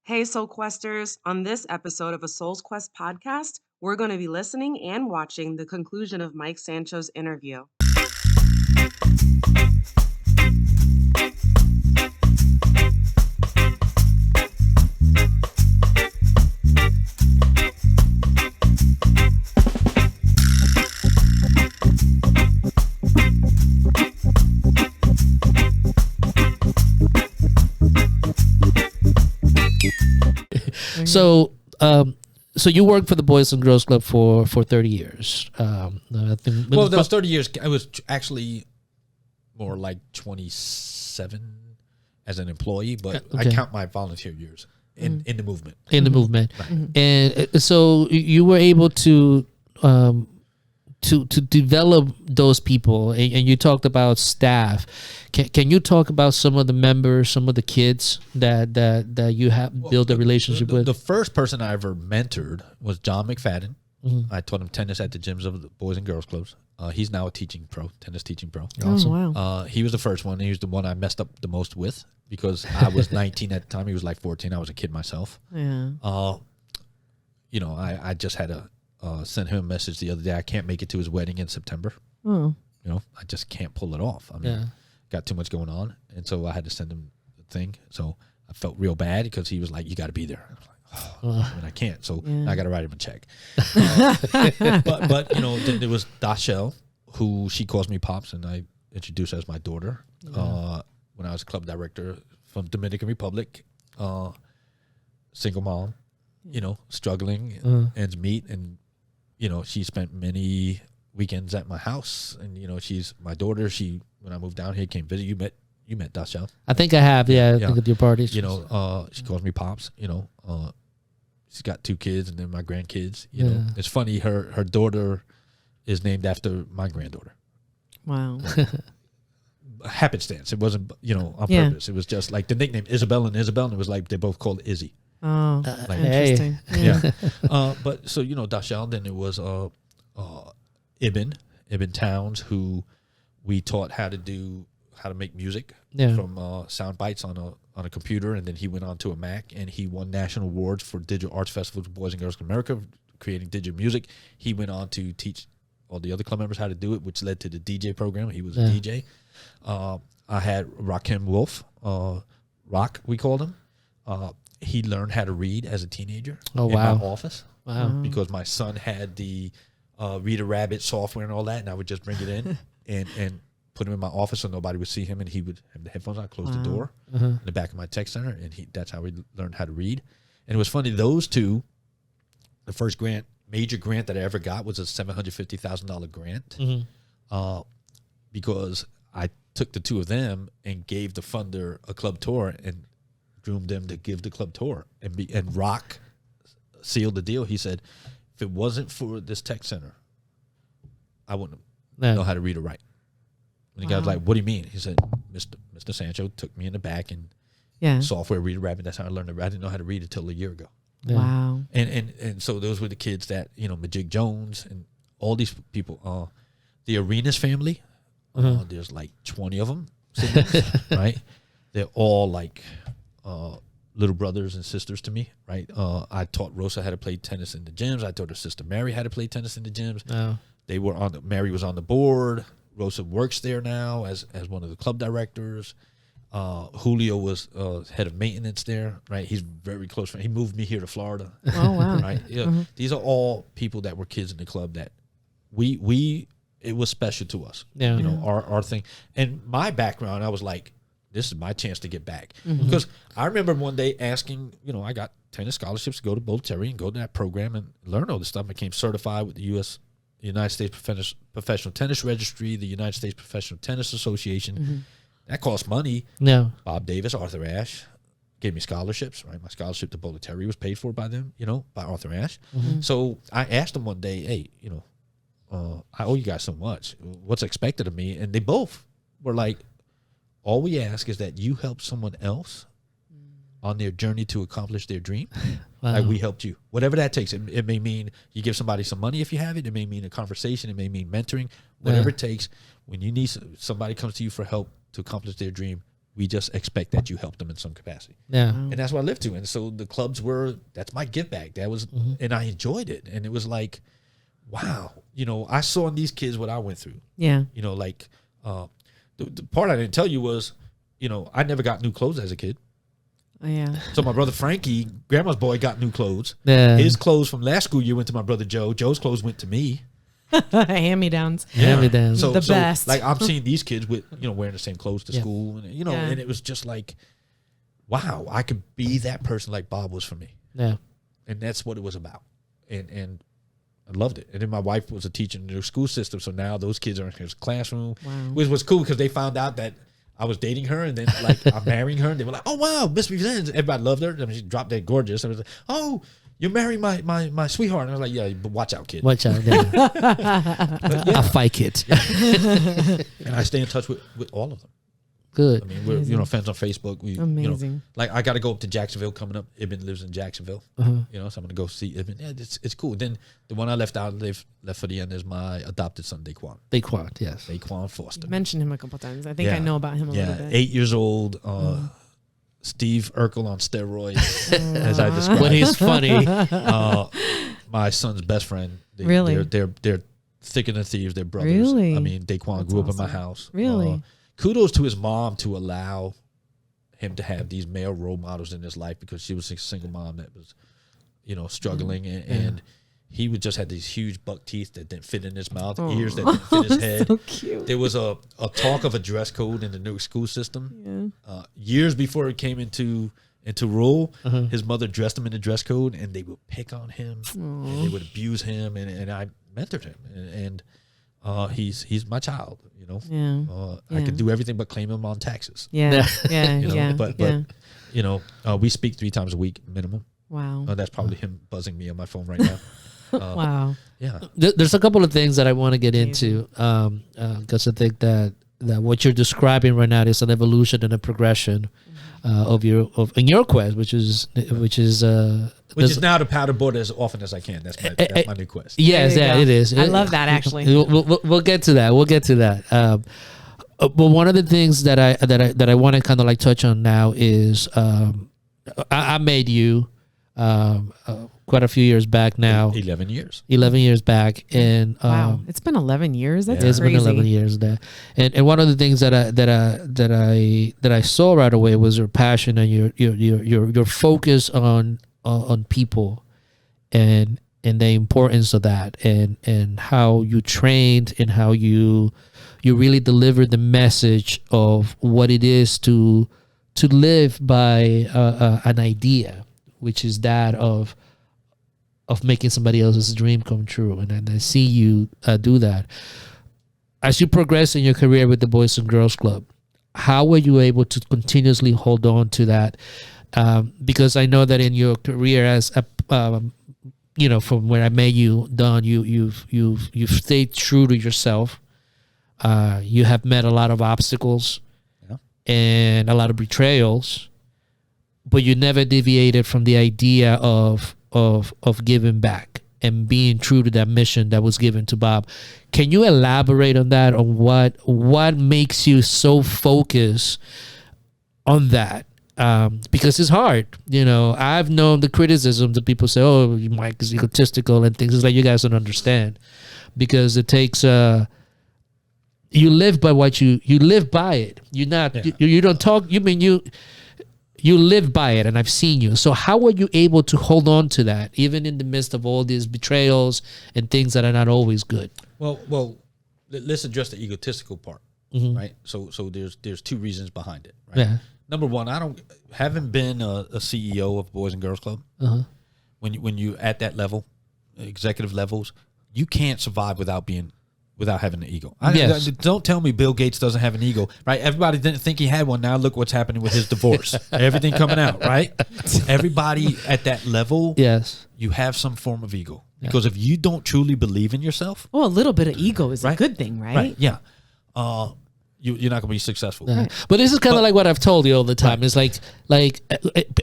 Hey, Soul Questers. On this episode of a Soul's Quest podcast, we're going to be listening and watching the conclusion of Mike Sancho's interview. So you worked for the Boys and Girls Club for 30 years. That was 30 years. I was actually more like 27 as an employee, but Okay. I count my volunteer years in the movement. In the movement, Right. and so you were able to develop those people, and you talked about staff. Can you talk about some of the members, some of the kids that you have built a relationship with? The first person I ever mentored was John McFadden. I taught him tennis at the gyms of the Boys and Girls Clubs. He's now a tennis teaching pro. Awesome. Oh, wow. He was the first one. He was the one I messed up the most with because I was 19 at the time. He was like 14. I was a kid myself. Yeah. I just had to send him a message the other day. I can't make it to his wedding in September. Oh. I just can't pull it off. I mean, got too much going on. And so I had to send him the thing. So I felt real bad because he was like, you got to be there. I was like, I mean, I can't. So I got to write him a check. But then there was Dachelle, who she calls me Pops, and I introduced her as my daughter when I was club director from Dominican Republic, single mom, struggling, ends meet. And, she spent many weekends at my house. And, she's my daughter. When I moved down here, came visit. You met Dachelle. I think I have. I think at your parties. She calls me Pops. She's got 2 kids and then my grandkids. It's funny. Her daughter is named after my granddaughter. Wow. Happenstance. It wasn't, on purpose. It was just like the nickname Isabel, and it was like they both called Izzy. Oh, Hey. interesting. Yeah. But so Dachelle. Then it was Ibn Towns, who we taught how to make music from sound bites on a computer, and then he went on to a Mac, and he won national awards for digital arts festivals with Boys and Girls Club America, creating digital music. He went on to teach all the other club members how to do it, which led to the DJ program. He was a DJ. I had Rakim Wolf, Rock, we called him. He learned how to read as a teenager in my office. Wow. Because my son had the Reader Rabbit software and all that, and I would just bring it in and put him in my office so nobody would see him, and he would have the headphones on, close the door in the back of my tech center, and that's how we learned how to read. And it was funny, those two, the first major grant that I ever got was a $750,000 grant because I took the 2 of them and gave the funder a club tour and groomed them to give the club tour. And Rock sealed the deal. He said, if it wasn't for this tech center, I wouldn't know how to read or write. And the guy was like, what do you mean? He said, Mr. Sancho took me in the back and software Reader Rabbit. That's how I learned to read. I didn't know how to read until a year ago. Yeah. Wow. And so those were the kids that, Majig Jones and all these people, the Arenas family, there's like 20 of them, right? They're all like little brothers and sisters to me, right? I taught Rosa how to play tennis in the gyms. I taught her sister Mary how to play tennis in the gyms. Oh. They were Mary was on the board. Rosa works there now as one of the club directors. Julio was head of maintenance there, right? He's very close friend. He moved me here to Florida. Oh, wow. Right? These are all people that were kids in the club that it was special to us. Yeah. Our thing. And my background, I was like, this is my chance to get back. Because I remember one day asking, I got tennis scholarships to go to Boulder Terry and go to that program and learn all this stuff. I became certified with the United States Professional Tennis Registry, the United States Professional Tennis Association. That cost money. No. Bob Davis, Arthur Ashe gave me scholarships, right? My scholarship to Boulder Terry was paid for by them, by Arthur Ashe. So I asked them one day, hey, I owe you guys so much. What's expected of me? And they both were like, all we ask is that you help someone else on their journey to accomplish their dream. Wow. Like we helped you. Whatever that takes. It may mean you give somebody some money if you have it. It may mean a conversation. It may mean mentoring. Whatever it takes. When you need somebody comes to you for help to accomplish their dream, We just expect that you help them in some capacity. Yeah. And that's what I lived to. And so the clubs that's my give back. That was, and I enjoyed it. And it was like, wow, I saw in these kids what I went through. Yeah. Like the part I didn't tell you was, I never got new clothes as a kid. Oh, yeah. So my brother Frankie, grandma's boy, got new clothes. Yeah. His clothes from last school year went to my brother Joe. Joe's clothes went to me. Hand-me-downs. Hand-me-downs. So, The best. Like I'm seeing these kids with, wearing the same clothes to school, and Yeah. and it was just like, wow, I could be that person like Bob was for me. Yeah. And that's what it was about. And I loved it. And then my wife was a teacher in the school system, so now those kids are in his classroom, which was cool because they found out that I was dating her, and then like I'm marrying her, and they were like, "Oh wow, Miss Revenge!" Everybody loved her. I mean, she dropped dead gorgeous. And I was like, "Oh, you're marrying my sweetheart." And I was like, "Yeah, but watch out, kid." Watch out. Yeah. A fight kid. And I stay in touch with all of them. Good. I mean, we're friends on Facebook. We, Amazing. like I got to go up to Jacksonville coming up. Ibn lives in Jacksonville, so I'm going to go see Ibn. Yeah, it's cool. Then the one I left for the end is my adopted son, Daquan. Daquan, yes. Daquan Foster. You mentioned him a couple times. I think I know about him a little bit. 8 years old. Steve Urkel on steroids, as I described. When he's funny. My son's best friend. Really? They're thicker than thieves. They're brothers. Really? I mean, Daquan grew up in my house. Really? Kudos to his mom to allow him to have these male role models in his life, because she was a single mom that was, struggling, and he would just had these huge buck teeth that didn't fit in his mouth, ears that didn't fit his head. So cute. There was a talk of a dress code in the new school system. Years before it came into rule, his mother dressed him in the dress code, and they would pick on him, and they would abuse him, and I mentored him, and he's my child. I could do everything but claim him on taxes. Yeah. But we speak 3 times a week minimum. Wow. That's probably him buzzing me on my phone right now. Wow. Yeah. There's a couple of things that I want to get into, because I think that what you're describing right now is an evolution and a progression in your quest, which is now to paddleboard as often as I can. That's my new quest. Yes, There you go. it is. I love that, actually. We'll get to that. But one of the things that I want to kind of like touch on now is I made you quite a few years back now. 11 years. 11 years back, and Wow, it's been 11 years. That's it's crazy. been 11 years there. And one of the things that I saw right away was your passion and your focus on people, and the importance of that, and how you trained, and how you really delivered the message of what it is to live by an idea, which is that of making somebody else's dream come true. And I see you do that. As you progress in your career with the Boys and Girls Club, how were you able to continuously hold on to that? Because I know that in your career as from where I met you, Don, you've stayed true to yourself. You have met a lot of obstacles and a lot of betrayals, but you never deviated from the idea of giving back and being true to that mission that was given to Bob. Can you elaborate on that, on what makes you so focused on that? Because it's hard. I've known the criticism that people say, "Oh, Mike is egotistical," and things. It's like, you guys don't understand, because it takes you live by what you live by it. You're not you don't talk. You live by it, and I've seen you. So how were you able to hold on to that, even in the midst of all these betrayals and things that are not always good? Well, let's address the egotistical part, right? So there's 2 reasons behind it, right? Yeah. Number one, haven't been a CEO of Boys and Girls Club. When you at that level, executive levels, you can't survive without having an ego. Don't tell me Bill Gates doesn't have an ego, right? Everybody didn't think he had one. Now look what's happening with his divorce. Everything coming out, right? Everybody at that level, yes, you have some form of ego. Because if you don't truly believe in yourself, well, a little bit of ego is a good thing, right? Right. Yeah. You're not going to be successful. Right. But this is kind of like what I've told you all the time. It's like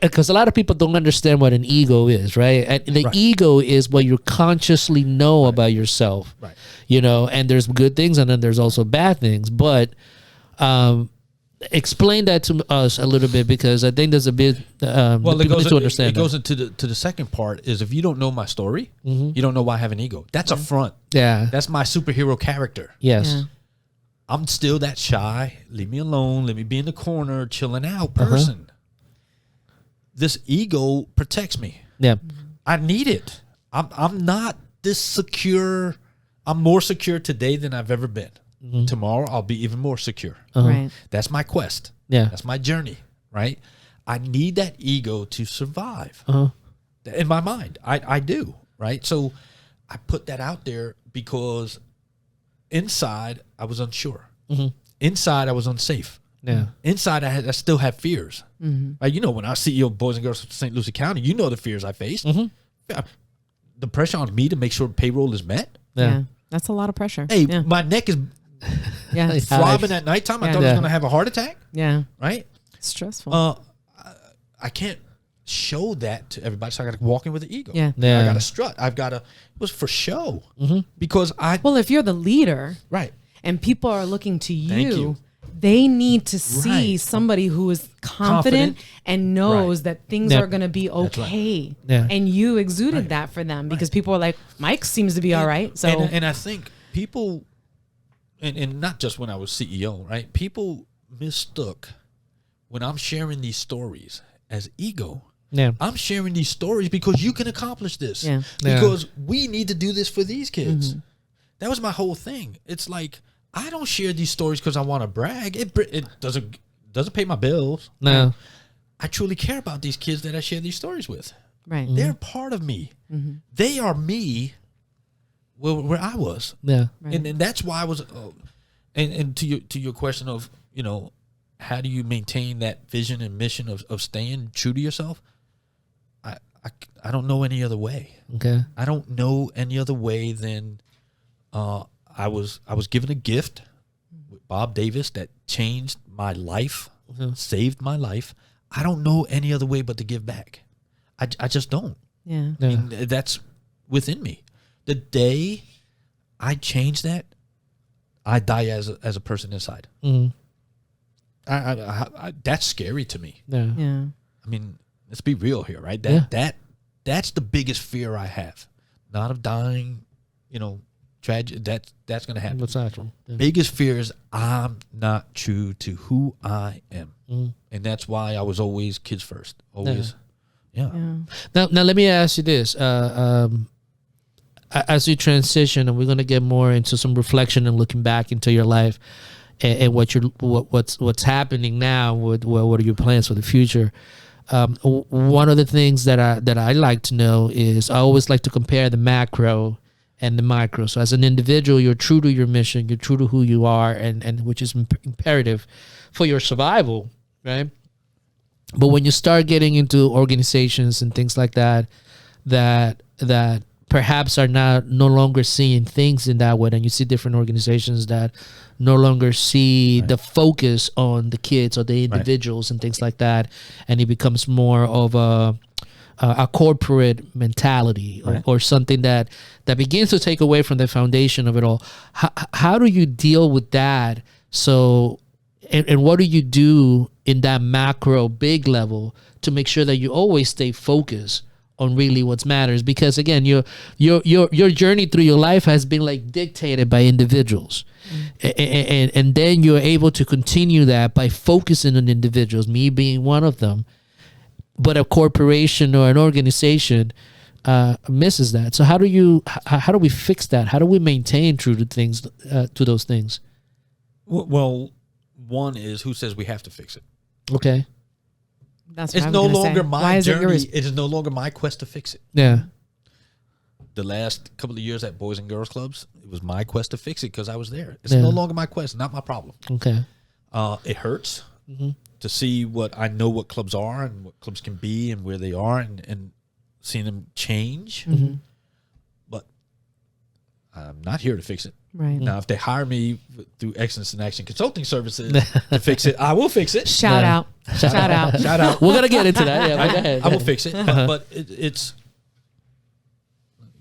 because a lot of people don't understand what an ego is, right? And the ego is what you consciously know about yourself, right? And there's good things, and then there's also bad things. But explain that to us a little bit, because I think there's a bit. Well, people need to understand. It goes into the second part is, if you don't know my story, you don't know why I have an ego. That's a front. Yeah. That's my superhero character. Yes. Yeah. I'm still that shy, leave me alone, let me be in the corner, chilling out person. This ego protects me. Yeah. I need it. I'm not this secure. I'm more secure today than I've ever been. Tomorrow I'll be even more secure. Right. That's my quest. Yeah. That's my journey, right? I need that ego to survive. In my mind, I do, right? So I put that out there because inside I was unsure. Inside I was unsafe. Yeah. Inside I still have fears. Right? You know, when I was CEO of Boys and Girls of St. Lucie County, you know the fears I faced. The pressure on me to make sure payroll is met. Yeah. That's a lot of pressure. Hey, Yeah. my neck is Yeah. throbbing at nighttime. I thought I was going to have a heart attack. Yeah. Right? It's stressful. I can't show that to everybody, so I got to walk in with the ego. Yeah. I got to strut. It was for show. Because well, if you're the leader, right. and people are looking to Thank you. they need to see Right. somebody who is confident and knows Right. that things Yeah. are going to be okay. Yeah. And you exuded that for them, because people are like, Mike seems to be all right. So And I think people, and not just when I was CEO, right? People mistook when I'm sharing these stories as ego. Yeah. I'm sharing these stories because you can accomplish this. Yeah. Because we need to do this for these kids. That was my whole thing. It's like, I don't share these stories because I want to brag. It doesn't pay my bills. No. I truly care about these kids that I share these stories with. right. They're part of me. They are me where I was. Yeah. Right. And that's why I was, and to your question of, you know, how do you maintain that vision and mission of staying true to yourself? I don't know any other way. Okay. I don't know any other way than I was given a gift with Bob Davis that changed my life, saved my life. I don't know any other way but to give back. I just don't. Yeah. Yeah. And that's within me. The day I change that, I die as a person inside. That's scary to me. Yeah. Yeah. I mean, let's be real here, right? That's the biggest fear I have. Not of dying, you know, tragic. That's going to happen. That's natural. Yeah. Biggest fear is I'm not true to who I am, and that's why I was always kids first. Always, yeah. Now let me ask you this: as you transition, and we're going to get more into some reflection and looking back into your life and what's happening now. What are your plans for the future? One of the things that I like to know is, I always like to compare the macro and the micro. So as an individual, you're true to your mission, you're true to who you are, and which is imperative for your survival, right? But when you start getting into organizations and things like that perhaps are no longer seeing things in that way, and you see different organizations that no longer see the focus on the kids or the individuals and things like that, and it becomes more of a corporate mentality or something that begins to take away from the foundation of it all. How do you deal with that? So, and what do you do in that macro big level to make sure that you always stay focused on really what matters? Because again, your journey through your life has been like dictated by individuals, and then you're able to continue that by focusing on individuals, me being one of them. But a corporation or an organization misses that. So how do we fix that? How do we maintain true to things, to those things? Well, one is, who says we have to fix it? Okay. That's what It's I was no gonna longer say. my Why is it journey. yours? It is no longer my quest to fix it. Yeah. The last couple of years at Boys and Girls Clubs, it was my quest to fix it because I was there. It's no longer my quest, not my problem. Okay. It hurts to see what clubs are and what clubs can be and where they are, and seeing them change. But I'm not here to fix it. Right. Now, if they hire me through Excellence in Action Consulting Services to fix it, I will fix it. Shout out. Shout out. Shout out. We're gonna get into that. Yeah. Go ahead. I will fix it. But it's,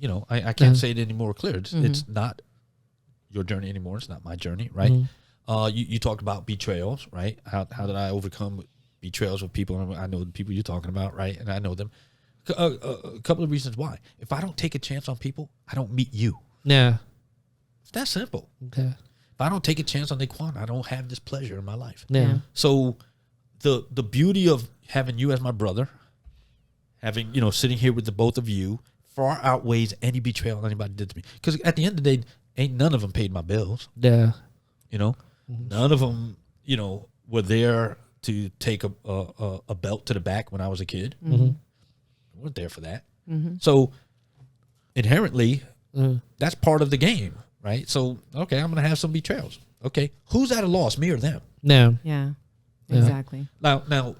you know, I can't say it any more clear. It's not your journey anymore. It's not my journey, right? You talked about betrayals, right? How did I overcome betrayals with people? I know the people you're talking about, right? And I know them. A couple of reasons why. If I don't take a chance on people, I don't meet you. Yeah. It's that simple. Okay. If I don't take a chance on Daquan, I don't have this pleasure in my life. Yeah. So the beauty of having you as my brother, having, sitting here with the both of you, far outweighs any betrayal anybody did to me. Because at the end of the day, ain't none of them paid my bills. Yeah. None of them, were there to take a belt to the back when I was a kid. Mm-hmm. I weren't there for that. Mm-hmm. So inherently, that's part of the game, right? So, okay, I'm going to have some betrayals. Okay, who's at a loss, me or them? Yeah. Yeah. Exactly. Now,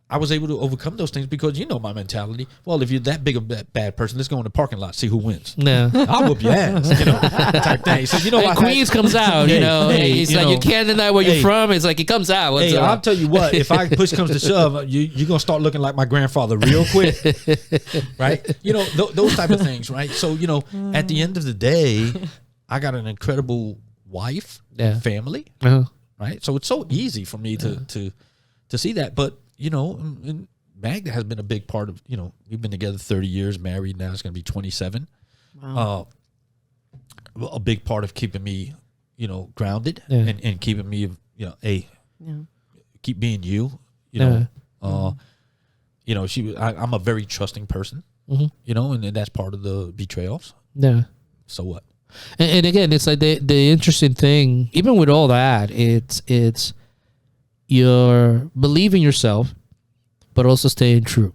I was able to overcome those things because my mentality. Well, if you're that big of a bad person, let's go in the parking lot, see who wins. Yeah. I'll whoop your ass, type thing. So And Queens comes out, it's like you can't deny where you're from. It's like it comes out. Hey, I'll tell you what. If push comes to shove, you're gonna start looking like my grandfather real quick, right? Those type of things, right? So at the end of the day, I got an incredible wife, family, right? So it's so easy for me to see that, but. And Magda has been a big part of, we've been together 30 years, married now, it's going to be 27. Wow. A big part of keeping me, grounded and keeping me, keep being you, I'm a very trusting person, and that's part of the betrayals. Yeah. So what? And again, it's like the interesting thing, even with all that, it's you're believing yourself, but also staying true.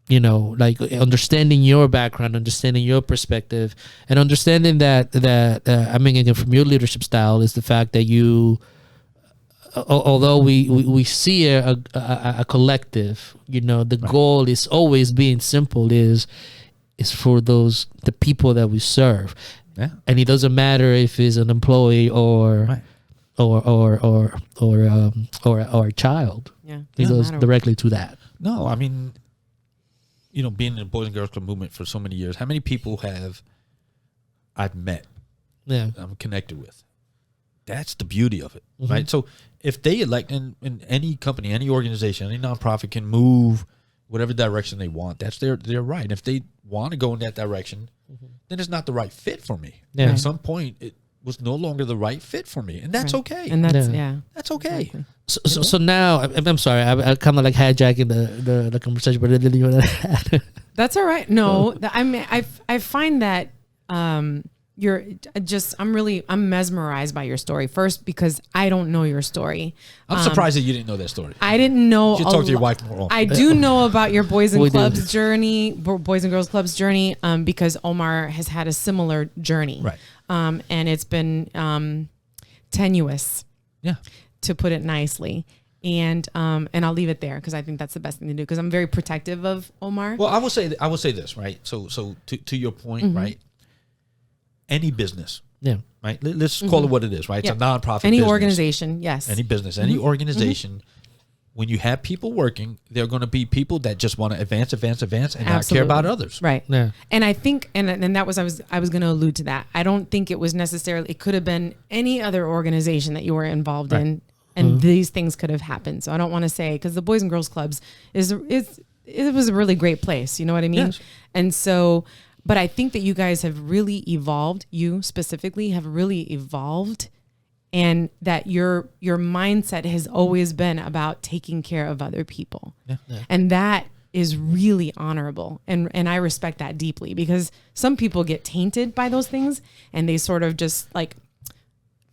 Like understanding your background, understanding your perspective, and understanding that again, from your leadership style is the fact that you, although we see a collective, the goal is always being simple is for the people that we serve. Yeah. And it doesn't matter if it's an employee or. Right. Or a child. Yeah. It goes directly to that. No, I mean, being in the Boys and Girls Club movement for so many years, how many people I've met, I'm connected with? That's the beauty of it, right? So if they elect in any company, any organization, any nonprofit can move whatever direction they want. That's their right. If they want to go in that direction, then it's not the right fit for me. Yeah. At some point, it was no longer the right fit for me, and that's okay. And that's that's okay. Exactly. So now I'm sorry, I kind of like hijacking the conversation, but I didn't want to. That's all right. No, I mean, I find that I'm mesmerized by your story. First, because I don't know your story. I'm surprised that you didn't know that story. I didn't know. You should talk to your wife more often. I do know about your Boys and Clubs journey, Boys and Girls Clubs journey, because Omar has had a similar journey. Right. And it's been tenuous. Yeah. To put it nicely. And I'll leave it there because I think that's the best thing to do because I'm very protective of Omar. Well, I will say this, right? So to your point, right? Any business, right? Let's call it what it is, right? It's a nonprofit. Any business. organization, yes. Any business, any organization. When you have people working, there are going to be people that just want to advance, and not care about others. Right. Yeah. And I think, and that was I was going to allude to that. I don't think it was necessarily. It could have been any other organization that you were involved in. And these things could have happened. So I don't want to say, because the Boys and Girls Clubs it was a really great place. You know what I mean? Yes. And so, but I think that you guys have really evolved. You specifically have really evolved, and that your mindset has always been about taking care of other people. Yeah. And that is really honorable. And I respect that deeply because some people get tainted by those things and they sort of just like,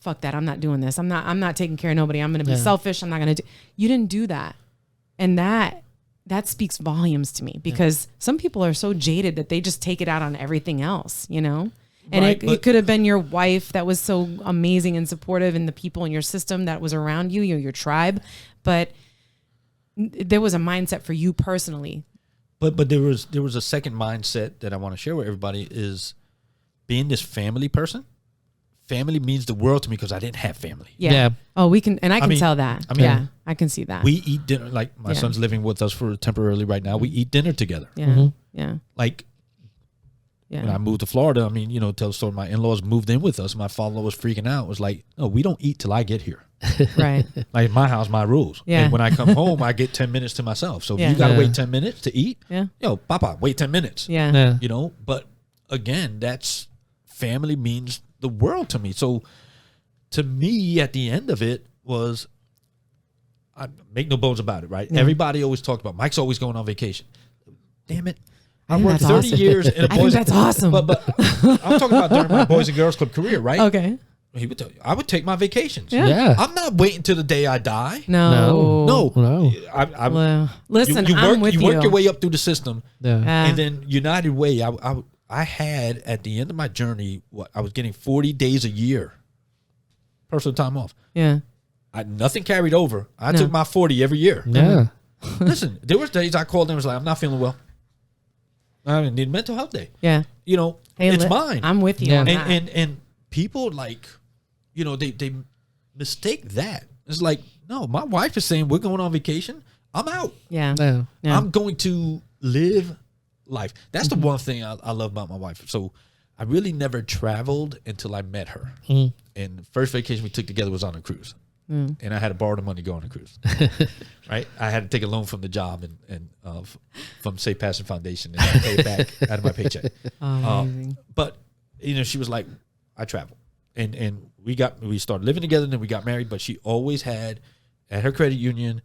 fuck that. I'm not doing this. I'm not taking care of nobody. I'm going to be selfish. I'm not going to do. You didn't do that. And that speaks volumes to me because some people are so jaded that they just take it out on everything else, And it could have been your wife that was so amazing and supportive and the people in your system that was around you, your tribe. But there was a mindset for you personally. But there was a second mindset that I want to share with everybody is being this family person. Family means the world to me because I didn't have family. Yeah. Oh, I can tell that. I can see that. We eat dinner, like my son's living with us for temporarily right now. We eat dinner together. Yeah. Yeah. Like when I moved to Florida, I mean, tell the story. My in-laws moved in with us. My father was freaking out. It was like, no, we don't eat till I get here. Right. Like my house, my rules. Yeah. And when I come home, I get 10 minutes to myself. So if you got to wait 10 minutes to eat, Papa, wait 10 minutes. Yeah. But again, that's family means the world to me. So to me, at the end of it was, I make no bones about it, right? Yeah. Everybody always talked about Mike's always going on vacation. Damn it. I worked 30 years in a boys. I think that's awesome. But I'm talking about during my Boys and Girls Club career, right? Okay. He would tell you, I would take my vacations. Yeah. I'm not waiting till the day I die. No. Listen, I'm with you. You work your way up through the system. Yeah. And then United Way, I had at the end of my journey, I was getting 40 days a year personal time off. Yeah. Nothing carried over. I took my 40 every year. Yeah. Listen, there was days I called them and was like, I'm not feeling well. I need a mental health day. Yeah. It's mine. I'm with you on that. And people like, they mistake that. It's like, no, my wife is saying we're going on vacation. I'm out. Yeah. I'm going to live life. That's the one thing I love about my wife. So I really never traveled until I met her. And the first vacation we took together was on a cruise. And I had to borrow the money to go on a cruise. Right? I had to take a loan from the job and from Safe Passage Foundation and I paid it back out of my paycheck. Amazing. But she was like, I travel. And we started living together and then we got married, but she always had at her credit union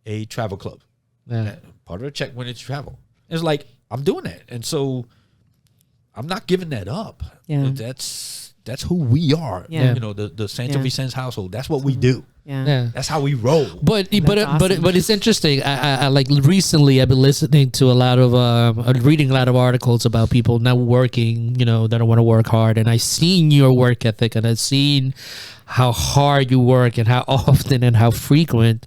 a travel club. Yeah. Part of her check went into travel. It's like, I'm doing that. And so I'm not giving that up. Yeah. That's who we are. Yeah. The Sancho Vicens household. That's what we do. Yeah. That's how we roll. But awesome. it's interesting. I like recently I've been listening to a lot of reading a lot of articles about people not working, that don't want to work hard, and I've seen your work ethic and I've seen how hard you work and how often and how frequent,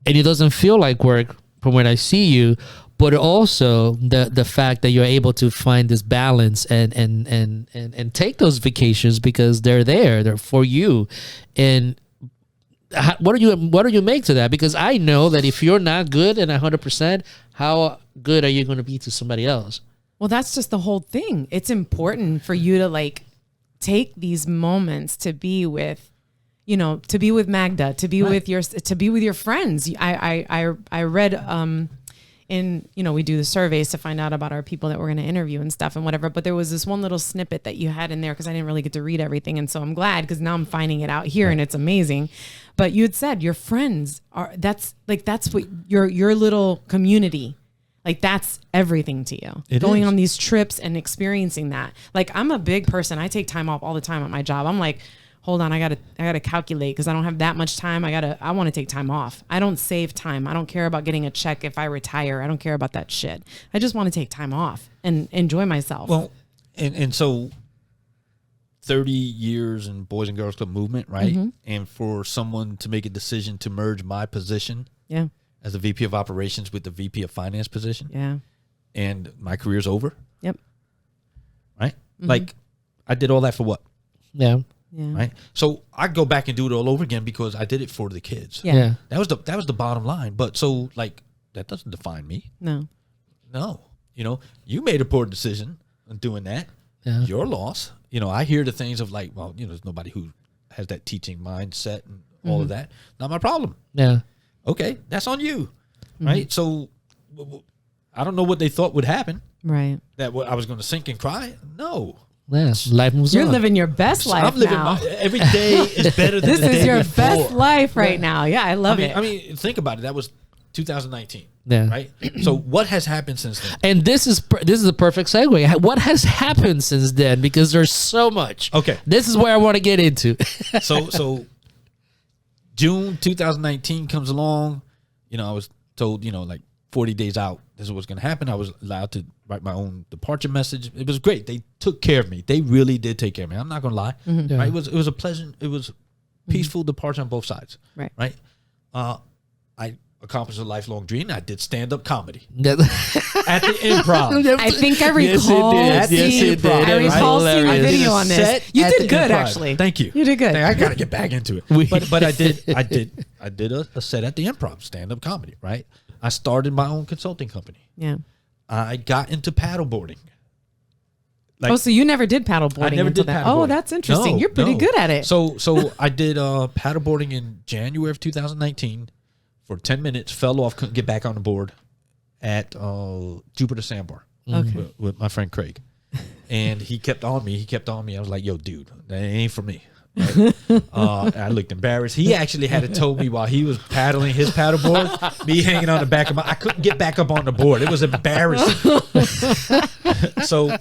and it doesn't feel like work from when I see you. But also the fact that you're able to find this balance and take those vacations because they're for you. And what do you make to that? Because I know that if you're not good and 100%, how good are you going to be to somebody else? Well, that's just the whole thing. It's important for you to take these moments to be with, to be with Magda, to be with your friends. I read and we do the surveys to find out about our people that we're going to interview and stuff and whatever, but there was this one little snippet that you had in there because I didn't really get to read everything, and so I'm glad because now I'm finding it out here and it's amazing. But you had said your friends that's what your little community, that's everything to you. Going on these trips and experiencing that. I'm a big person. I take time off all the time at my job. I'm like, hold on, I gotta calculate because I don't have that much time. I want to take time off. I don't save time. I don't care about getting a check if I retire. I don't care about that shit. I just want to take time off and enjoy myself. Well, and so 30 years in Boys and Girls Club movement, right? Mm-hmm. And for someone to make a decision to merge my position as the VP of Operations with the VP of Finance position, and my career's over. Yep. Right? Mm-hmm. I did all that for what? Yeah. Yeah. Right. So I go back and do it all over again because I did it for the kids. Yeah. That was the bottom line. But so that doesn't define me. No. You made a poor decision on doing that. Yeah. Your loss. I hear the things of there's nobody who has that teaching mindset and all of that. Not my problem. Yeah. Okay. That's on you. Right. So I don't know what they thought would happen. Right. That I was going to sink and cry. No. Yeah, life moves on. You're living your best life I'm living now. Every day is better than this the day is your before. best life right now. Yeah, I love it. I mean, think about it. That was 2019. Yeah. Right. So what has happened since then? And this is a perfect segue. What has happened since then? Because there's so much. Okay. This is where I want to get into. So June 2019 comes along. I was told 40 days out, this is what's going to happen. I was allowed to write my own departure message. It was great. They took care of me. They really did take care of me. I'm not going to lie. Mm-hmm. Right? It was a pleasant, it was peaceful departure on both sides. Right. Right. I accomplished a lifelong dream. I did stand-up comedy Yeah. at the Improv. I think I recall Yes, it did. I recall seeing a I did video a on this. set You at did the good, Improv. actually. Thank you. You did good. I got to get back into it. But I did a set at the Improv, stand-up comedy, right? I started my own consulting company. Yeah. I got into paddleboarding. Oh, so you never did paddleboarding? I never did that. paddleboarding. Oh, that's interesting. You're pretty good at it. So I did paddleboarding in January of 2019 for 10 minutes. Fell off, couldn't get back on the board at Jupiter Sandbar with my friend Craig, and he kept on me. I was like, "Yo, dude, that ain't for me." Right? I looked embarrassed. He actually had to tow me while he was paddling his paddleboard. Me hanging on the back of I couldn't get back up on the board. It was embarrassing. So,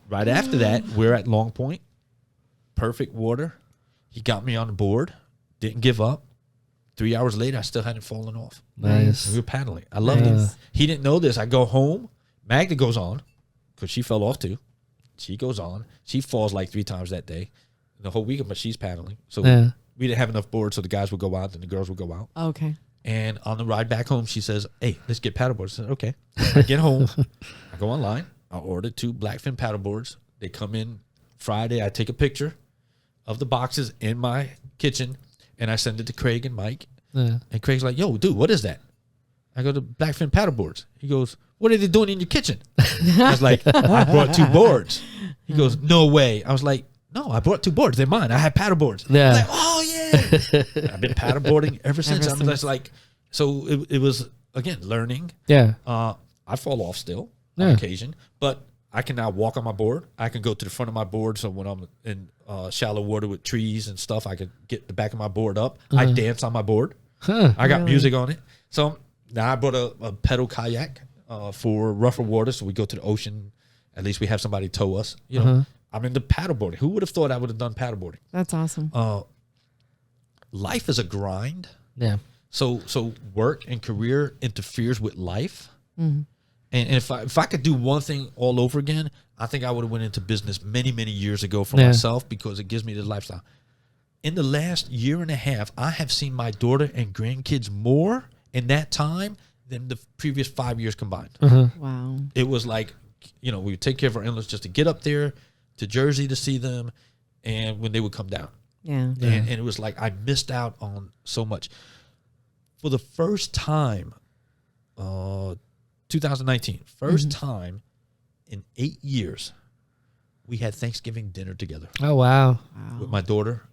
right after that, we're at Long Point. Perfect water. He got me on the board. Didn't give up. 3 hours later, I still hadn't fallen off. Nice. We were paddling. I loved it. He didn't know this. I go home. Magda goes on because she fell off too. She goes on. She falls like 3 times that day. The whole weekend, but she's paddling. So we didn't have enough boards, so the guys would go out and the girls would go out. Okay. And on the ride back home, she says, "Hey, let's get paddleboards." I said, "Okay." I get home. I go online. I order 2 Blackfin paddleboards. They come in Friday. I take a picture of the boxes in my kitchen, and I send it to Craig and Mike. And Craig's like, "Yo, dude, what is that?" I go to Blackfin paddleboards. He goes, "What are they doing in your kitchen?" I was like, "I brought 2 boards." He goes, "No way." I was like, "No, I brought 2 boards. They're mine. I have paddleboards." Yeah. Like, "Oh yeah." I've been paddleboarding ever since. I'm just like, so it was again learning. Yeah. I fall off still on occasion, but I can now walk on my board. I can go to the front of my board. So when I'm in shallow water with trees and stuff, I could get the back of my board up. I dance on my board. I got music on it. So now I bought a pedal kayak for rougher water. So we go to the ocean. At least we have somebody tow us. I'm into paddleboarding. Who would have thought I would have done paddleboarding? That's awesome. Life is a grind. Yeah. So work and career interferes with life. And if I could do one thing all over again, I think I would have went into business many, many years ago for myself because it gives me this lifestyle. In the last year and a half, I have seen my daughter and grandkids more in that time than the previous 5 years combined. Wow. It was like, we would take care of our in-laws just to get up there to Jersey to see them, and when they would come down. Yeah. And it was like I missed out on so much. For the first time, 2019, first time in 8 years, we had Thanksgiving dinner together. Oh, wow. With my daughter,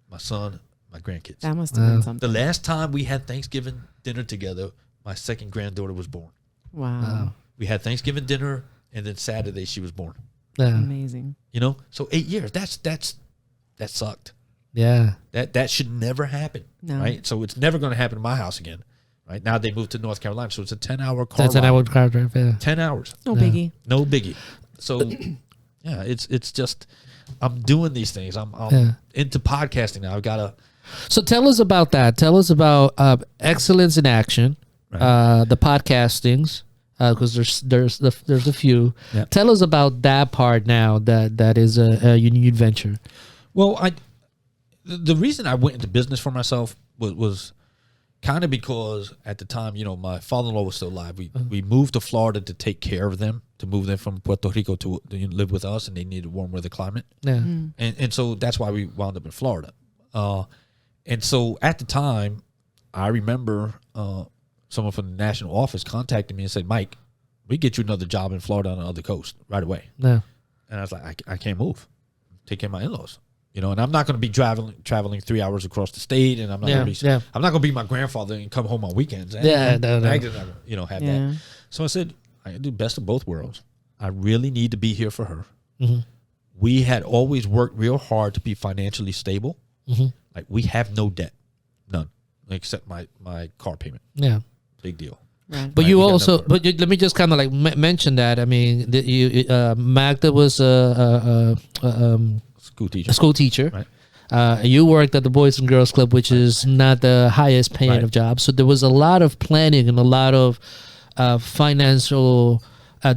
my son, my grandkids. That must have been something. The last time we had Thanksgiving dinner together, my second granddaughter was born. Wow. We had Thanksgiving dinner, and then Saturday she was born. Yeah. Amazing. So 8 years. That sucked. Yeah. That should never happen. No. Right? So it's never going to happen in my house again. Right? Now they moved to North Carolina, so it's a 10-hour car That's ride. an hour car drive. Yeah. 10 hours. No biggie. No biggie. So yeah, it's just I'm doing these things. I'm into podcasting now. I've got to. So tell us about that. Tell us about Excellence in Action, the podcastings, because there's a few. Yeah. Tell us about that part now. That is a unique venture. Well, the reason I went into business for myself was kind of because at the time, my father-in-law was still alive. We moved to Florida to take care of them, to move them from Puerto Rico to live with us, and they needed warm weather climate. Yeah. And so that's why we wound up in Florida. And so at the time, I remember someone from the national office contacted me and said, "Mike, we get you another job in Florida on the other coast right away." Yeah. And I was like, I can't move. Take care of my in-laws. And I'm not going to be traveling 3 hours across the state, and I'm not going to be. I'm not going to be my grandfather and come home on weekends. No. Have that. So I said, I do best of both worlds. I really need to be here for her. We had always worked real hard to be financially stable. Like we have no debt, none, except my car payment. Yeah. Big deal. Right. But you also, let me just kind of like mention that. I mean, Magda was a school teacher. Right. You worked at the Boys and Girls Club, which is not the highest paying of jobs. So there was a lot of planning and a lot of financial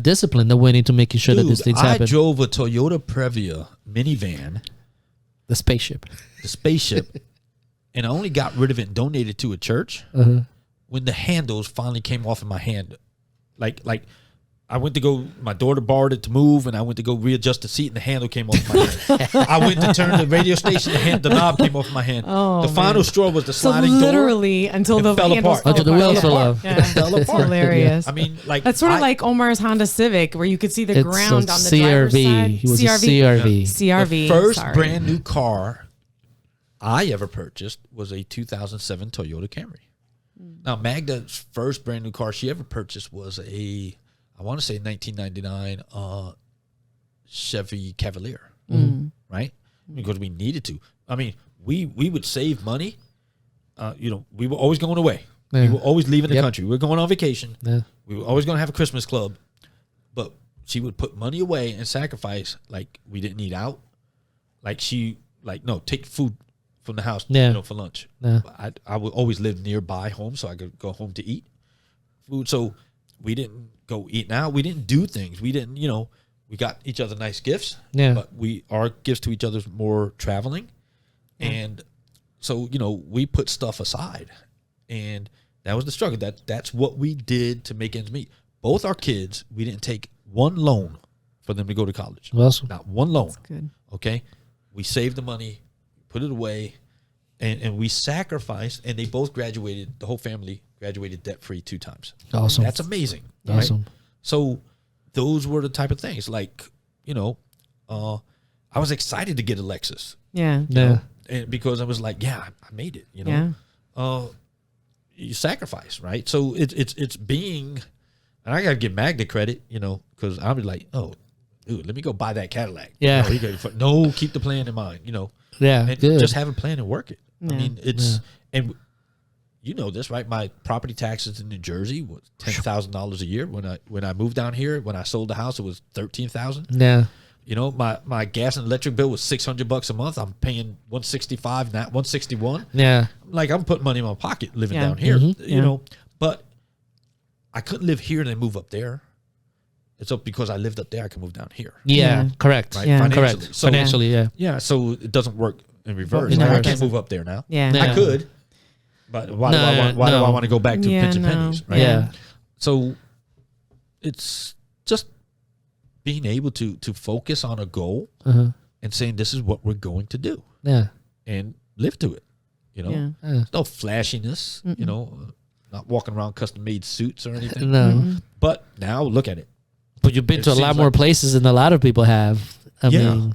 discipline that went into making sure that these things happen. I drove a Toyota Previa minivan, the spaceship, and I only got rid of it and donated to a church when the handles finally came off in my hand. Like I went to go, my daughter borrowed it to move, and I went to go readjust the seat, and the handle came off my hand. I went to turn the radio station, the knob came off my hand. Oh, the final straw was the sliding so door. literally until the fell handles apart. Until the wheels fell off. Yeah, that's hilarious. I mean, like That's sort of like Omar's Honda Civic, where you could see the It's ground a on the driver's side. He was a CRV. CRV. the first sorry. brand new car I ever purchased was a 2007 Toyota Camry. Now, Magda's first brand new car she ever purchased was I want to say 1999 Chevy Cavalier, right? Because we needed to. I mean, we would save money. We were always going away. Yeah. We were always leaving the country. We were going on vacation. Yeah. We were always going to have a Christmas club. But she would put money away and sacrifice, like we didn't eat out. No, take food from the house, for lunch. Yeah. I would always live nearby home, so I could go home to eat food. So we didn't go eating out. We didn't do things. We didn't, we got each other nice gifts. Yeah. But our gifts to each other is more traveling. And so, we put stuff aside. And that was the struggle. That's what we did to make ends meet. Both our kids, we didn't take one loan for them to go to college. Awesome. Not one loan. That's good. Okay? We saved the money, put it away, and we sacrificed, and they both graduated. The whole family graduated debt-free 2 times. Awesome. That's amazing. Awesome. Right? So those were the type of things. Like, I was excited to get a Lexus. Yeah. Yeah. And because I was like, I made it, Yeah. You sacrifice, right? So it's being, and I got to give Magda credit, because I'll be like, oh, dude, let me go buy that Cadillac. Yeah. Keep the plan in mind, Yeah. and Good. just have a plan and work it. Yeah. I mean, it's, and you know this, right? My property taxes in New Jersey was $10,000 a year. When I moved down here, when I sold the house, it was $13,000. Yeah. My gas and electric bill was $600 a month. I'm paying $165, not $161. Yeah. Like, I'm putting money in my pocket living Yeah. down here, Yeah. But I couldn't live here and then move up there. It's up because I lived up there. I can move down here. Yeah. Yeah. Correct. Right? Yeah. Financially. Correct. So, Financially, yeah. yeah. So it doesn't work in reverse. In Like, I reverse. can't move up there now. Yeah. Yeah. I could, but why do I want to go back to pinch and pennies? Right? Yeah. So it's just being able to focus on a goal Uh-huh. and saying this is what we're going to do Yeah. and live to it. Yeah. Yeah. There's no flashiness. Not walking around custom made suits or anything. No. But now look at it. But you've been It to a lot seems more like- places than a lot of people have. I mean,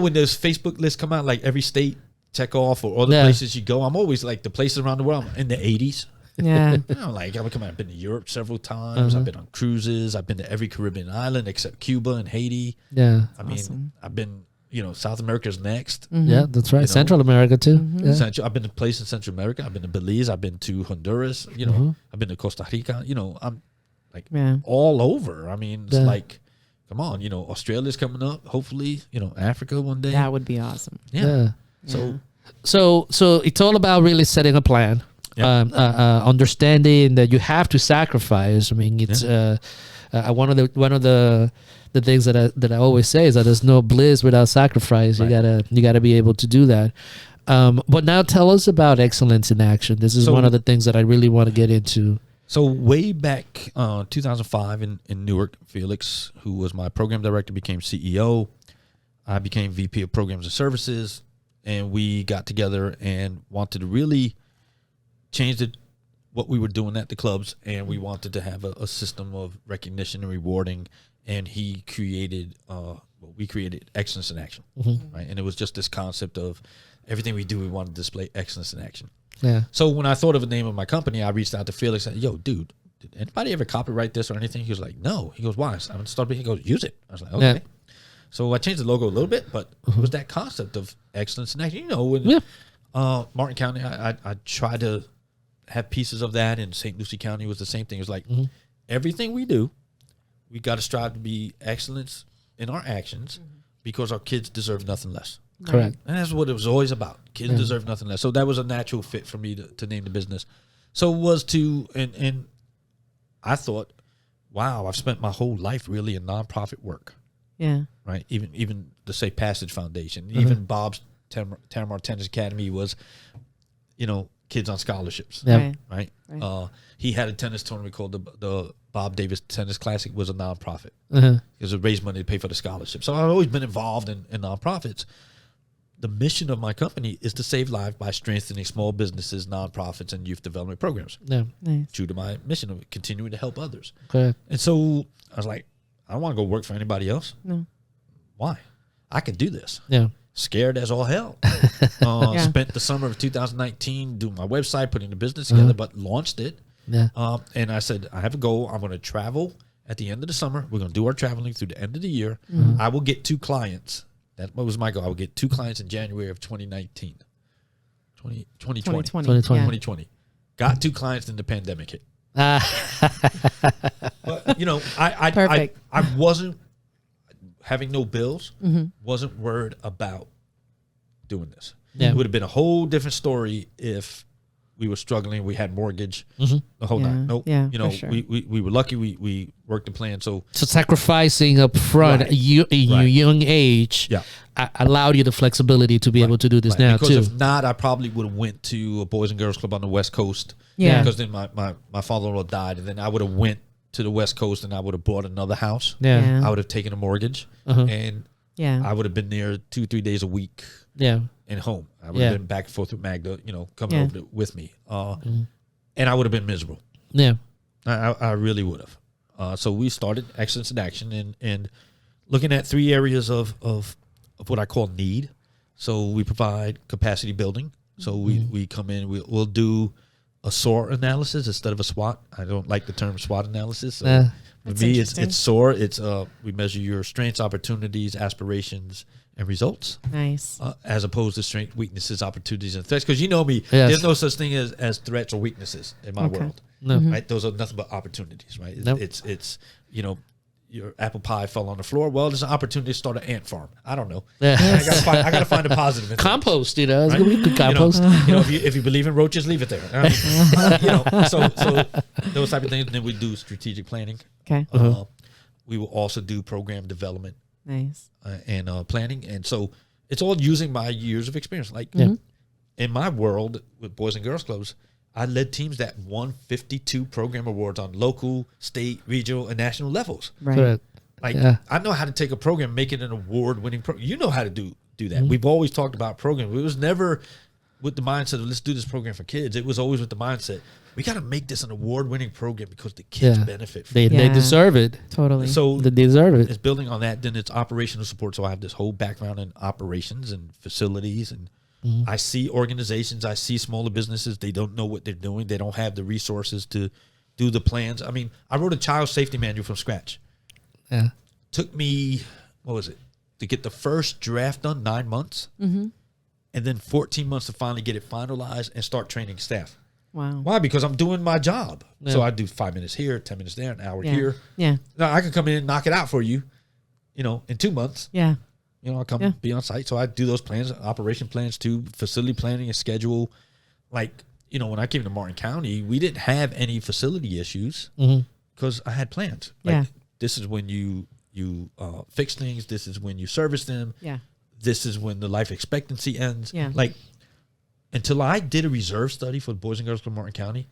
when those Facebook lists come out, like every state check off or other Yeah. places you go, I'm always like the places around the world. I'm in the 80s. Yeah. I've been to Europe several times. I've been on cruises. I've been to every Caribbean island except Cuba and Haiti. yeah. I mean, Awesome. I've been, South America's next. Yeah, that's right. know. Central America too. Yeah. I've been to places in Central America. I've been to Belize. I've been to Honduras. I've been to Costa Rica. I'm like Yeah. all over. I mean, it's Yeah. like, come on, Australia's coming up. Hopefully, Africa one day. That would be awesome. Yeah. Yeah. So it's all about really setting a plan, Yeah. understanding that you have to sacrifice. I mean, it's one of the things that I always say is that there's no bliss without sacrifice. Right. You gotta be able to do that. But now tell us about excellence in action. This is So- one of the things that I really want to get into. So way back 2005 in Newark, Felix, who was my program director, became CEO. I became VP of Programs and Services, and we got together and wanted to really change what we were doing at the clubs, and we wanted to have a system of recognition and rewarding. And we created excellence in action, right? And it was just this concept of everything we do, we want to display excellence in action. Yeah. So when I thought of the name of my company, I reached out to Felix and said, yo, dude, did anybody ever copyright this or anything? He was like, no. He goes, why? He goes, use it. I was like, okay. Yeah. So I changed the logo a little bit, but it was that concept of excellence in action. When Martin County, I tried to have pieces of that, and St. Lucie County was the same thing. It was like everything we do, we got to strive to be excellence in our actions because our kids deserve nothing less. Correct. And that's what it was always about. Kids deserve nothing less. So that was a natural fit for me to name the business. So it was and I thought, wow, I've spent my whole life really in nonprofit work, Yeah. right? Even the Safe Passage Foundation, even Bob's Tamar Tennis Academy was, kids on scholarships. Yeah. Right. Right. He had a tennis tournament called the Bob Davis Tennis Classic. Was a nonprofit. Uh-huh. It was to raise money to pay for the scholarship. So I've always been involved in nonprofits. The mission of my company is to save lives by strengthening small businesses, nonprofits, and youth development programs. Yeah. Nice. True to my mission of continuing to help others. Okay. And so I was like, I don't want to go work for anybody else. No. Why? I could do this. Yeah. Scared as all hell. Yeah. Spent the summer of 2019 doing my website, putting the business together, but launched it. Yeah. And I said, I have a goal. I'm going to travel at the end of the summer. We're going to do our traveling through the end of the year. I will get 2 clients. That was my goal. I would get 2 clients in January of 2019. 2020. 2020. Got 2 clients, then the pandemic hit. But, you know, I wasn't having no bills, wasn't worried about doing this. Yeah. It would have been a whole different story if we were struggling. We had mortgage, the whole Yeah. night. Nope. Yeah, You know, for sure. we were lucky. We worked the plan. So sacrificing up front Right. in your young age Yeah. allowed you the flexibility to be able to do this now because too. if not, I probably would have went to a Boys and Girls Club on the West Coast. Yeah. Because then my father-in-law died, and then I would have went to the West Coast, and I would have bought another house. Yeah. Yeah. I would have taken a mortgage, Uh-huh. and Yeah. I would have been there 2-3 days a week Yeah. and home. I would Yeah. have been back and forth with Magda, you know, coming Yeah. over with me. And I would have been miserable. Yeah. I really would have. So we started Excellence in Action and looking at 3 areas of what I call need. So we provide capacity building. So we come in, we'll do a SOAR analysis instead of a SWOT. I don't like the term SWOT analysis. So for That's me, interesting. it's SOAR. It's we measure your strengths, opportunities, aspirations, and results, Nice. as opposed to strengths, weaknesses, opportunities, and threats. Because you know me, Yes. there's no such thing as threats or weaknesses in my Okay. world. No. Right? Those are nothing but opportunities, right? Nope. It's you know, your apple pie fell on the floor. Well, there's an opportunity to start an ant farm. I don't know. Yeah. I gotta find a positive. in things. Compost, you know, it's Right? gonna be good compost. You know, if you believe in roaches, leave it there. You know, so those type of things. And then we do strategic planning. Okay. We will also do program development Nice. and planning, and so it's all using my years of experience. Like in my world with Boys and Girls Clubs, I led teams that won 52 program awards on local, state, regional, and national levels. Right. Correct. Like Yeah. I know how to take a program, make it an award-winning program. You know how to do that. We've always talked about programs. It was never with the mindset of let's do this program for kids. It was always with the mindset we got to make this an award-winning program because the kids Yeah. benefit from They it. they deserve it. Totally. So They deserve it. it's building on that. Then it's operational support. So I have this whole background in operations and facilities, and I see organizations, I see smaller businesses. They don't know what they're doing. They don't have the resources to do the plans. I mean, I wrote a child safety manual from scratch. Yeah. Took me, what was it, to get the first draft done, 9 months, and then 14 months to finally get it finalized and start training staff. Wow. Why? Because I'm doing my job. Yeah. So I do 5 minutes here, 10 minutes there, an hour Yeah. here. Yeah. Now I can come in and knock it out for you, you know, in 2 months. Yeah. You know, I'll come Yeah. be on site. So I do those plans, operation plans too, facility planning and schedule. Like, you know, when I came to Martin County, we didn't have any facility issues because I had plans. Like, Yeah. this is when you fix things. This is when you service them. Yeah. This is when the life expectancy ends. Yeah. Like, until I did a reserve study for the Boys and Girls Club Martin County,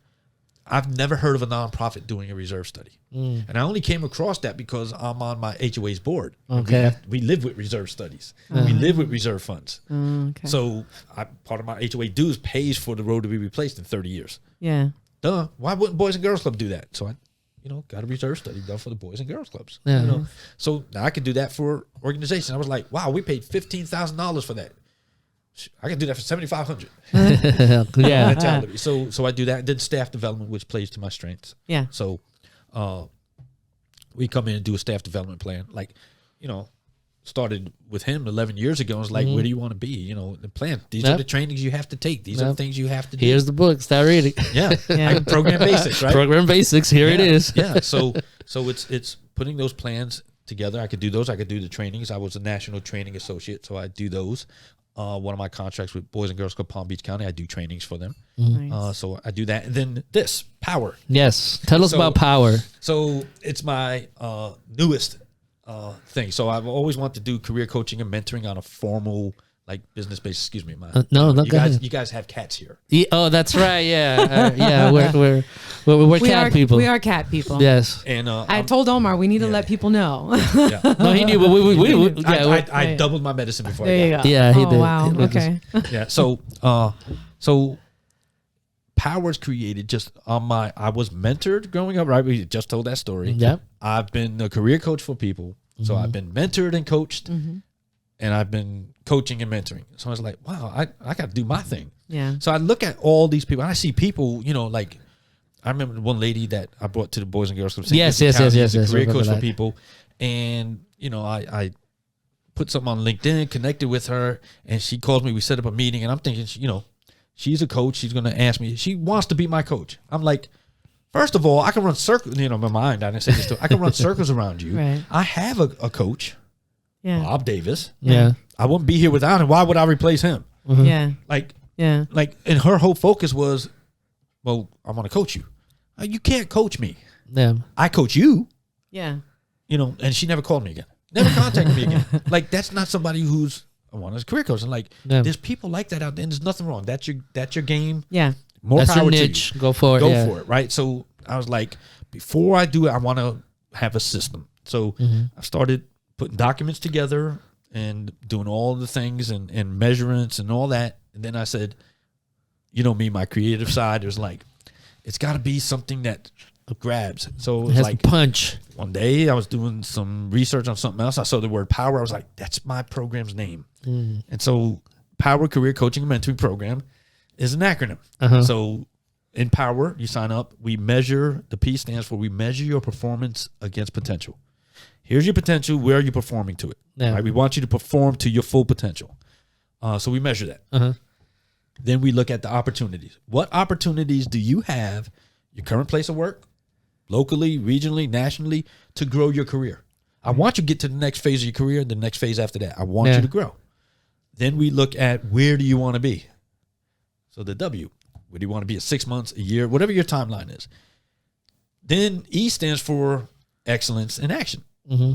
I've never heard of a nonprofit doing a reserve study. And I only came across that because I'm on my HOA's board. And Okay. we live with reserve studies. We live with reserve funds. Okay. So part of my HOA dues pays for the road to be replaced in 30 years. Yeah. Duh. Why wouldn't Boys and Girls Club do that? So I, you know, got a reserve study done for the Boys and Girls Clubs. Yeah. You know? So now I could do that for organizations. I was like, wow, we paid $15,000 for that. I can do that for $7,500. Yeah. Mentality. So I do that. Then staff development, which plays to my strengths. Yeah. So we come in and do a staff development plan. Like, you know, started with him 11 years ago. I was like, where do you want to be? You know, the plan. These are Yep. the trainings you have to take. These are the things you have to do. Here's the book. Start reading. Yeah. Yeah. Like program basics, right? Program basics. Here it is. Yeah. So it's putting those plans together. I could do those. I could do the trainings. I was a national training associate, so I do those. One of my contracts with Boys and Girls Club Palm Beach County, I do trainings for them. Nice. So I do that. And then this, power. Yes. Tell us So- about power. So it's my newest thing. So I've always wanted to do career coaching and mentoring on a formal like business based. Excuse me, no, you go guys. ahead. You guys have cats here. Yeah, oh, that's right. Yeah, yeah. We're cat people. We are cat people. Yes. And I told Omar we need to let people know. yeah. No, he knew, but I doubled my medicine before. There you I go. Yeah, he did. Wow. He was- Okay. Yeah. So Power's created just on my. I was mentored growing up. Right. We just told that story. Yep. I've been a career coach for people. So I've been mentored and coached, and I've been coaching and mentoring. So I was like, wow, I got to do my thing. Yeah. So I look at all these people, and I see people, like I remember one lady that I brought to the Boys and Girls Club. Yes. A career I coach for that. people, and I put something on LinkedIn, connected with her, and she calls me. We set up a meeting, and I'm thinking, she's a coach. She's going to ask me. She wants to be my coach. I'm like, first of all, I can run circles. In my mind, I didn't say this. I can run circles around you. Right. I have a coach, Yeah. Bob Davis. Yeah. I wouldn't be here without him. Why would I replace him? Yeah. And her whole focus was, well, I want to coach you. You can't coach me. Yeah. I coach you. Yeah. And she never called me again. Never contacted me again. Like, that's not somebody who's I want as a career coach. And there's people like that out there, and there's nothing wrong. That's your game. Yeah. More That's power your to niche. you. Go for it. Go yeah. for it, right? So I was like, before I do it, I want to have a system. So I started putting documents together and doing all the things and measurements and all that. And then I said, me, my creative side is like, it's got to be something that grabs. So it was has like punch. one day I was doing some research on something else. I saw the word power. I was like, that's my program's name. And so Power Career Coaching and Mentoring Program is an acronym. So in Power, you sign up. We measure, the P stands for we measure your performance against potential. Here's your potential. Where are you performing to it? Yeah. Right? We want you to perform to your full potential. So we measure that. Then we look at the opportunities. What opportunities do you have, your current place of work, locally, regionally, nationally, to grow your career? I want you to get to the next phase of your career, the next phase after that. I want you to grow. Then we look at where do you want to be? So the W, where do you want to be at 6 months, a year, whatever your timeline is. Then E stands for excellence in action,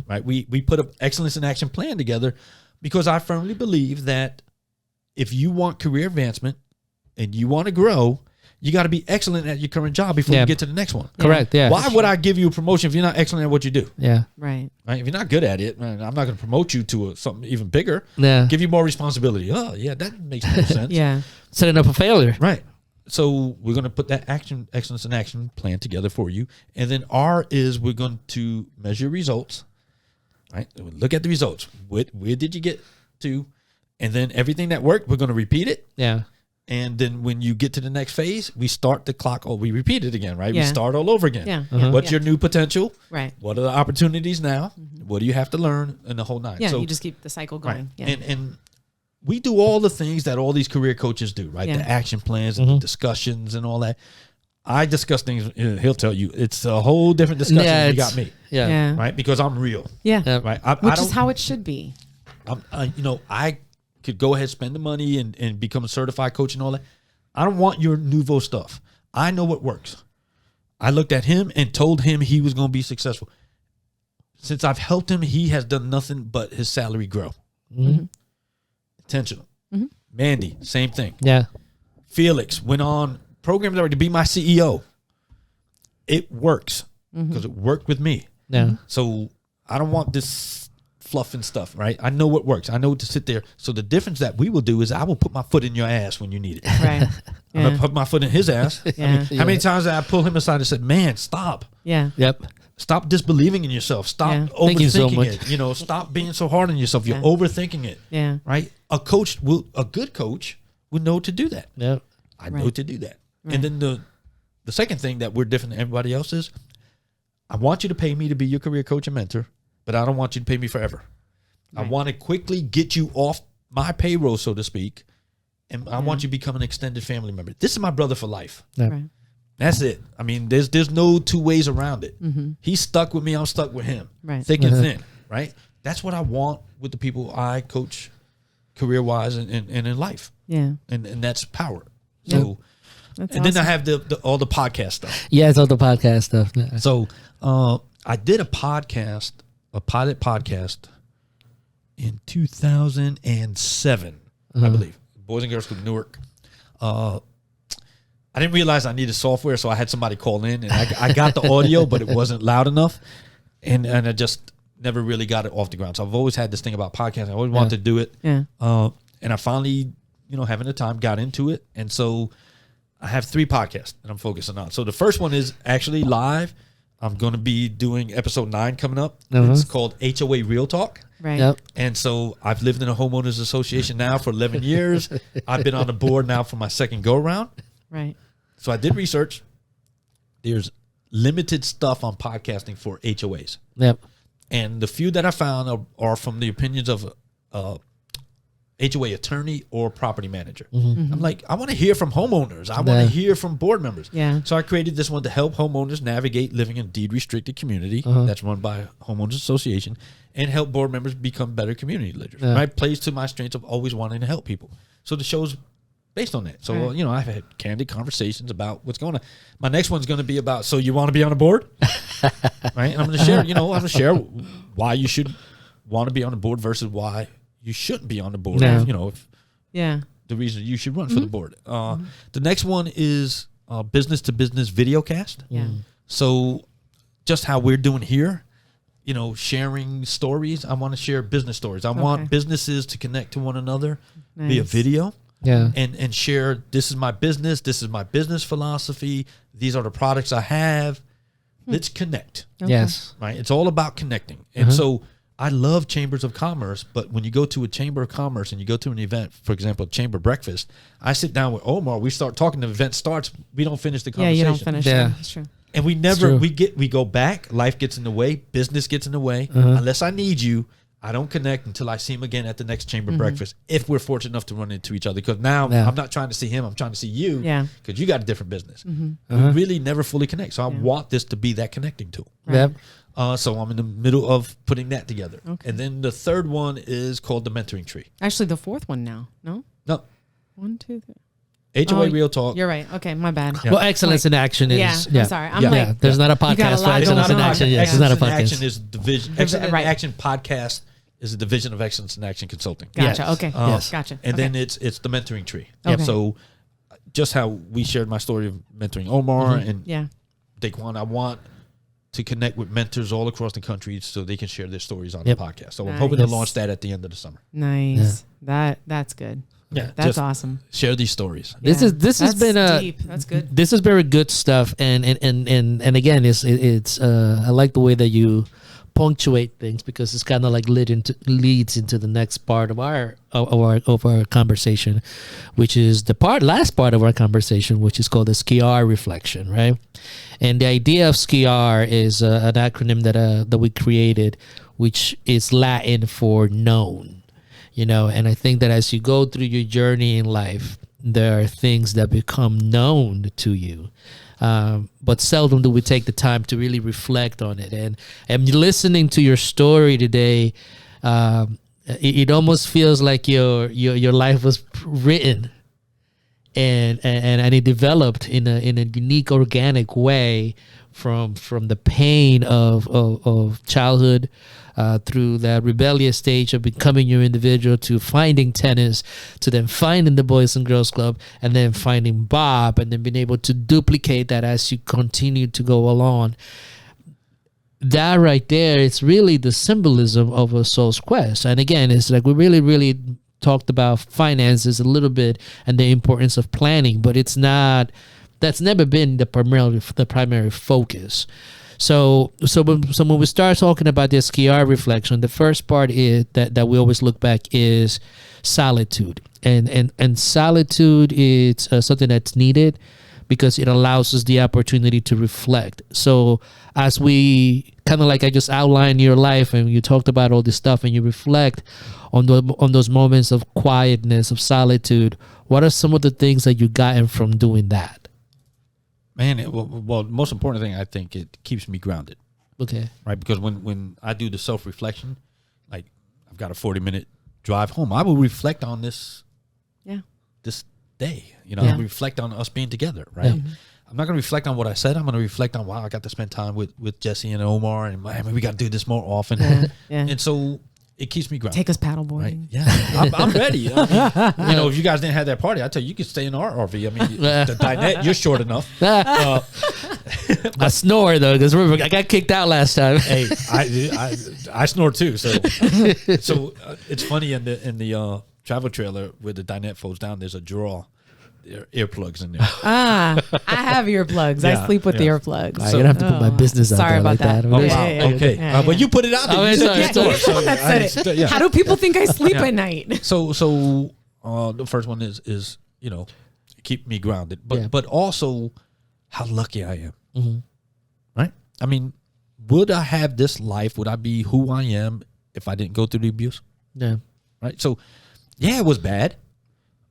right? We put an excellence in action plan together because I firmly believe that if you want career advancement and you want to grow, you got to be excellent at your current job before you get to the next one. Correct. Yeah. Why would I give you a promotion if you're not excellent at what you do? Yeah. Right. Right? If you're not good at it, man, I'm not going to promote you to something even bigger. Yeah. Give you more responsibility. Oh, yeah, that makes no sense. Yeah. Setting up a failure. Right. So we're going to put that excellence in action plan together for you. And then R is we're going to measure results. Right? Look at the results. Where did you get to? And then everything that worked, we're going to repeat it. Yeah. And then when you get to the next phase, we start the clock. Oh, we repeat it again, right? Yeah. We start all over again. Yeah. What's your new potential? Right. What are the opportunities now? What do you have to learn? And the whole nine. Yeah. So, You just keep the cycle going. right. Yeah. And we do all the things that all these career coaches do, right? Yeah. The action plans and the discussions and all that. I discuss things. He'll tell you it's a whole different discussion than you got me, Yeah. Yeah. right? Because I'm real, Yeah. right? Which I is how it should be. I could go ahead, spend the money and become a certified coach and all that. I don't want your nouveau stuff. I know what works. I looked at him and told him he was going to be successful. Since I've helped him, he has done nothing but his salary grow. Intentional. Mandy, same thing. Yeah. Felix went on programs already to be my CEO. It works because it worked with me. Yeah. So I don't want this fluff and stuff, right? I know what works. I know to sit there. So the difference that we will do is I will put my foot in your ass when you need it. Right. I'm going to put my foot in his ass. Yeah. How many times did I pull him aside and said, man, stop. Yeah. Yep. Stop disbelieving in yourself. Stop Yeah. Thank you so overthinking much. it. Stop being so hard on yourself. You're overthinking it. Yeah. Right? A good coach will know to do that. Yep. I know Right. to do that. Right. And then the second thing that we're different than everybody else is I want you to pay me to be your career coach and mentor, but I don't want you to pay me forever. I want to quickly get you off my payroll, so to speak, and I want you to become an extended family member. This is my brother for life. Right. That's it. I mean, there's no two ways around it. He's stuck with me. I'm stuck with him. Right. Thick and thin, right? That's what I want with the people I coach career-wise and in life. Yeah. And that's power. So, That's and then I awesome. have all the podcast stuff. Yeah, it's all the podcast stuff. So I did a pilot podcast in 2007. I believe. Boys and Girls Club Newark. I didn't realize I needed software, so I had somebody call in, and I got the audio, but it wasn't loud enough, and I just never really got it off the ground. So I've always had this thing about podcasting. I always wanted to do it. Yeah. And I finally, having the time, got into it. And so I have 3 podcasts that I'm focusing on. So the first one is actually live. I'm going to be doing episode 9 coming up. It's called HOA Real Talk. Right. Yep. And so I've lived in a homeowners association now for 11 years. I've been on the board now for my second go around. Right. So I did research. There's limited stuff on podcasting for HOAs. Yep. And the few that I found are from the opinions of HOA attorney or property manager. I'm like, I want to hear from homeowners. I want to hear from board members. Yeah. So I created this one to help homeowners navigate living in a deed-restricted community that's run by a homeowners association and help board members become better community leaders. Right? Plays to my strengths of always wanting to help people. So the show's based on that. So, I've had candid conversations about what's going on. My next one's going to be about, so you want to be on a board? Right? And I'm going to share, I'm going to share why you should want to be on the board versus why you shouldn't be on the board. If the reason you should run for the board. The next one is business to business video cast. Yeah. So just how we're doing here, sharing stories. I want to share business stories. I want businesses to connect to one another via video. Yeah. And share, this is my business philosophy. These are the products I have. Let's connect. Yes. Right? It's all about connecting. And so I love chambers of commerce, but when you go to a chamber of commerce and you go to an event, for example, chamber breakfast, I sit down with Omar, we start talking, the event starts, we don't finish the conversation. Yeah, you don't finish. Yeah. That's true. And we never, we go back, life gets in the way, business gets in the way. Unless I need you, I don't connect until I see him again at the next chamber breakfast, if we're fortunate enough to run into each other. Because now I'm not trying to see him, I'm trying to see you. Yeah. Because you got a different business. We really never fully connect. So I want this to be that connecting tool. Yep. So I'm in the middle of putting that together. And then the third one is called the mentoring tree. Actually, the 4th one now. No? No. 1, 2, 3. HOA Real Talk. You're right. Okay, my bad. Well, excellence in action is. Yeah, I'm sorry. I'm like, there's not a got a podcast for lot excellence going in on. action. Yes, Excellence it's not a in Action podcast. is division. Excellence in Action Podcast is a division of Excellence in Action Consulting. Gotcha. Yes. Okay. Yes. Gotcha. And Okay. then it's the mentoring tree. Okay. So just how we shared my story of mentoring Omar and Yeah. Daquan, I want to connect with mentors all across the country so they can share their stories on the podcast. So I'm hoping to Nice. launch that at the end of the summer. Nice. That's good. Yeah, That's just awesome. share these stories. This has That's been a deep. That's good. This is very good stuff, and again, it's I like the way that you punctuate things because it's kind of like leads into the next part of our conversation, which is the last part of our conversation, which is called the SCR Reflection, right? And the idea of SCR is an acronym that we created, which is Latin for known. And I think that as you go through your journey in life, there are things that become known to you. But seldom do we take the time to really reflect on it. And listening to your story today, it almost feels like your life was written and it developed in a unique, organic way from the pain of childhood, through that rebellious stage of becoming your individual, to finding tennis, to then finding the Boys and Girls Club, and then finding Bob, and then being able to duplicate that as you continue to go along. That right there, it's really the symbolism of a soul's quest. And again, it's like we really, really talked about finances a little bit and the importance of planning, but that's never been the primary focus. So when we start talking about the SCR reflection, the first part is that we always look back is solitude, and solitude is something that's needed because it allows us the opportunity to reflect. So as we kind of like I just outlined your life and you talked about all this stuff and you reflect on those moments of quietness, of solitude, what are some of the things that you gotten from doing that? Man, well, most important thing, I think it keeps me grounded. Okay. Right? Because when I do the self-reflection, like I've got a 40-minute drive home, I will reflect on this day. I reflect on us being together, right? Yeah. I'm not going to reflect on what I said. I'm going to reflect on, wow, I got to spend time with Jesse and Omar, and man, we got to do this more often. Yeah. And so it keeps me grounded. Take us paddleboarding. Right? Yeah, I'm ready. I mean, if you guys didn't have that party, I tell you could stay in our RV. I mean, the dinette, you're short enough. I snore though because I got kicked out last time. Hey, I snore too. So it's funny in the travel trailer where the dinette folds down. There's a drawer. There are earplugs in there. I have earplugs. I sleep with the earplugs. I'm gonna have to put my business out Sorry there about like that. that. Oh, Yeah, wow. Okay. yeah. But you put it out there. Oh, You said sorry. you snore. That said it. How do people think I sleep at night? So the first one is keep me grounded, but also how lucky I am. Mm-hmm. Right? I mean, would I have this life? Would I be who I am if I didn't go through the abuse? Yeah. Right? So, yeah, it was bad,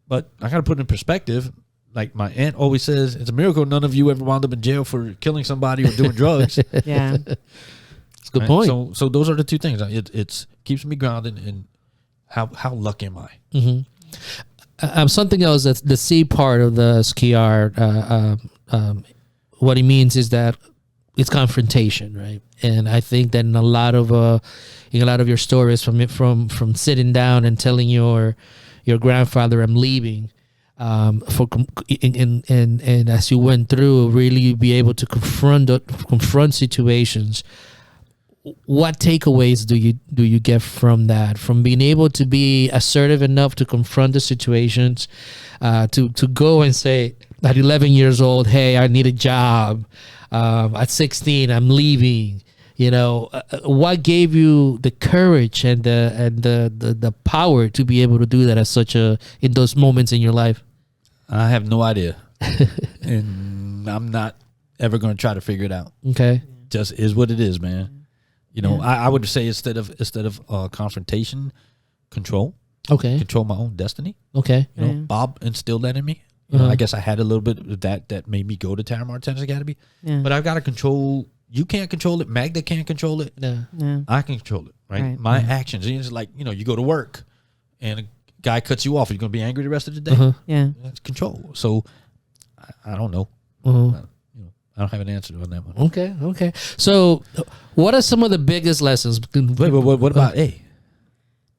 but I got to put it in perspective. Like my aunt always says, it's a miracle none of you ever wound up in jail for killing somebody or doing drugs. Yeah. It's a good point. So those are the two things. It's keeps me grounded, and how lucky am I? Mm-hmm. Something else that's the C part of the SCR. What it means is that it's confrontation, right? And I think that in a lot of your stories from sitting down and telling your grandfather, I'm leaving, and as you went through, really be able to confront situations. What takeaways do you get from that? From being able to be assertive enough to confront the situations, to go and say at 11 years old, hey, I need a job. At 16, I'm leaving. What gave you the courage and the power to be able to do that in those moments in your life? I have no idea, and I'm not ever going to try to figure it out. Okay, just is what it is, man. I would say instead of confrontation, control. Okay, control my own destiny. Okay, Bob instilled that in me. I guess I had a little bit of that made me go to Terramar Tennis Academy. Yeah. But I've got to control. You can't control it. Magda can't control it. No. I can control it. Right. My actions. It's like you go to work, and a guy cuts you off. Are you going to be angry the rest of the day? Yeah. It's control. So I don't know. I don't have an answer on that one. Okay. So, what are some of the biggest lessons? Wait, what about A?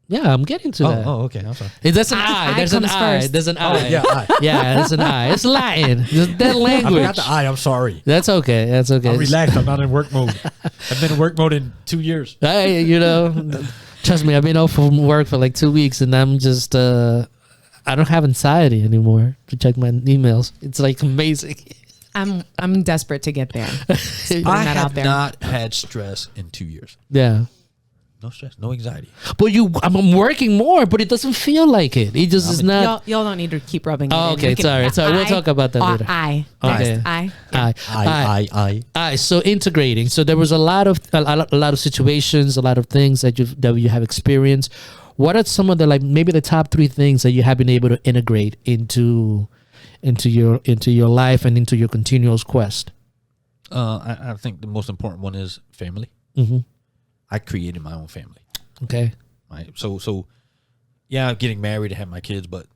Yeah, I'm getting to that. Oh, okay. I'm sorry. There's an I. There's an I. There's an I. Yeah, I. Yeah, there's an I. It's Latin. It's that language. I forgot the I. I'm sorry. That's okay. I'm relaxed. I'm not in work mode. I've been in work mode in 2 years. Trust me, I've been off from work for like 2 weeks, and I'm just I don't have anxiety anymore to check my emails. It's like amazing. I'm desperate to get there. I have not had stress in 2 years. Yeah. No stress, no anxiety. But I'm working more, but it doesn't feel like it. It just is not. Y'all don't need to keep rubbing it in. Okay, sorry. We'll talk about that later. I. So integrating. So there was a lot of situations, a lot of things that you have experienced. What are some of the maybe the top 3 things that you have been able to integrate into your life and into your continuous quest? I think the most important one is family. Mm-hmm. I created my own family. Okay. Right. So yeah, I'm getting married and have my kids, but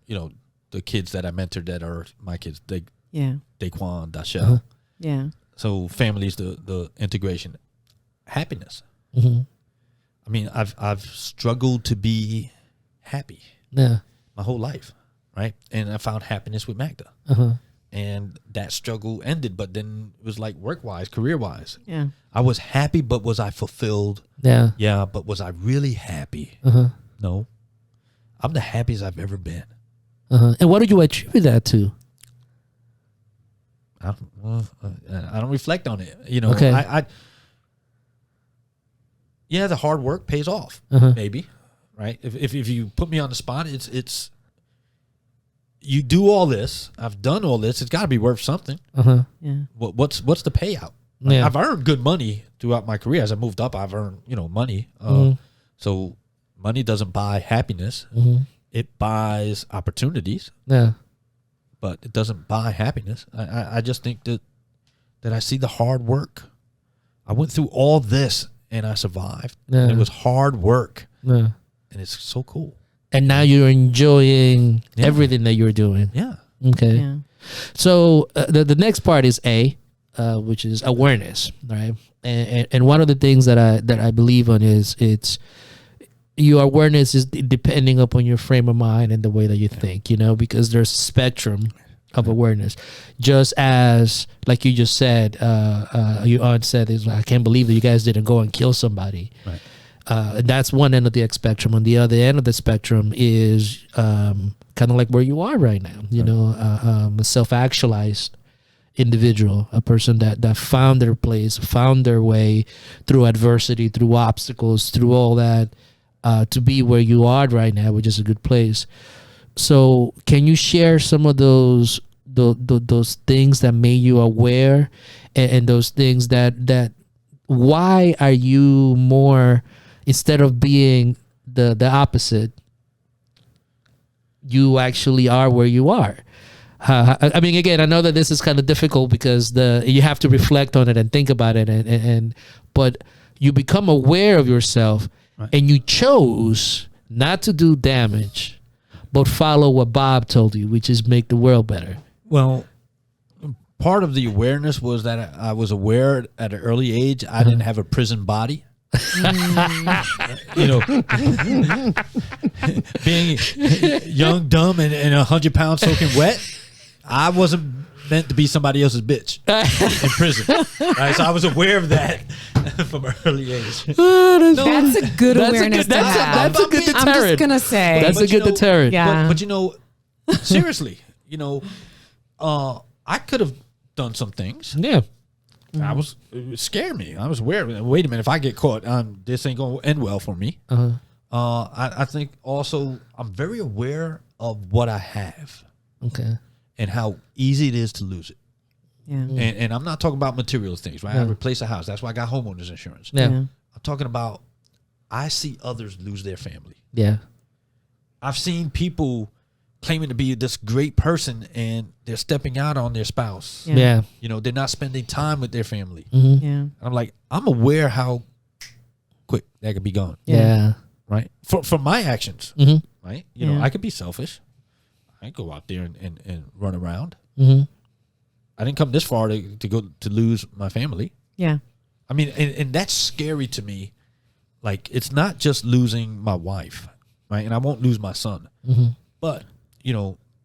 the kids that I mentored that are my kids, Daquan, Dashell. Yeah. So family's the integration. Happiness. Mm-hmm. I mean, I've struggled to be happy. Yeah. My whole life. Right. And I found happiness with Magda. Uh-huh. And that struggle ended, but then it was like work-wise, career-wise. Yeah. I was happy, but was I fulfilled? Yeah. Yeah, but was I really happy? Uh-huh. No. I'm the happiest I've ever been. Uh-huh. And what do you attribute that to? I don't reflect on it. Okay. The hard work pays off, maybe, right? If you put me on the spot, it's you do all this. I've done all this. It's got to be worth something. Uh-huh. Yeah. What's the payout? Yeah. I've earned good money throughout my career. As I moved up, I've earned money. So money doesn't buy happiness. Mm-hmm. It buys opportunities. Yeah. But it doesn't buy happiness. I just think that I see the hard work. I went through all this and I survived. Yeah. And it was hard work. Yeah. And it's so cool. And now you're enjoying everything that you're doing. Yeah. Okay. Yeah. So the next part is A, which is awareness, right? And one of the things that I believe on is your awareness is depending upon your frame of mind and the way that you think, because there's a spectrum of awareness. Just as, like you just said, your aunt said, is like, I can't believe that you guys didn't go and kill somebody. Right. That's one end of the spectrum. On the other end of the spectrum is kind of like where you are right now, a self-actualized individual, a person that found their place, found their way through adversity, through obstacles, through all that, to be where you are right now, which is a good place. So can you share some of those things that made you aware, and those things that why are you more, instead of being the opposite, you actually are where you are? I mean, again, I know that this is kind of difficult because you have to reflect on it and think about it, but you become aware of yourself, right, and you chose not to do damage, but follow what Bob told you, which is make the world better. Well, part of the awareness was that I was aware at an early age I didn't have a prison body. Being young, dumb, and 100 pounds soaking wet, I wasn't meant to be somebody else's bitch in prison. Right? So I was aware of that from an early age. That's a good awareness to have. That's a good deterrent. I'm just going to say. That's a good deterrent. Yeah. But seriously, I could have done some things. Yeah. It scared me. I was aware. Wait a minute, if I get caught, this ain't gonna end well for me. I think also I'm very aware of what I have. Okay. And how easy it is to lose it. Yeah. And I'm not talking about material things, right? Yeah. I replace a house. That's why I got homeowners insurance. Yeah. I'm talking about I see others lose their family. Yeah. I've seen people claiming to be this great person and they're stepping out on their spouse. Yeah. They're not spending time with their family. Mm-hmm. Yeah. I'm like, I'm aware how quick that could be gone. Yeah. Right? For my actions. Mm-hmm. Right? Yeah. I could be selfish. I go out there and run around. Mm-hmm. I didn't come this far to lose my family. Yeah. I mean, and that's scary to me. Like, it's not just losing my wife, right? And I won't lose my son. Mm-hmm. But,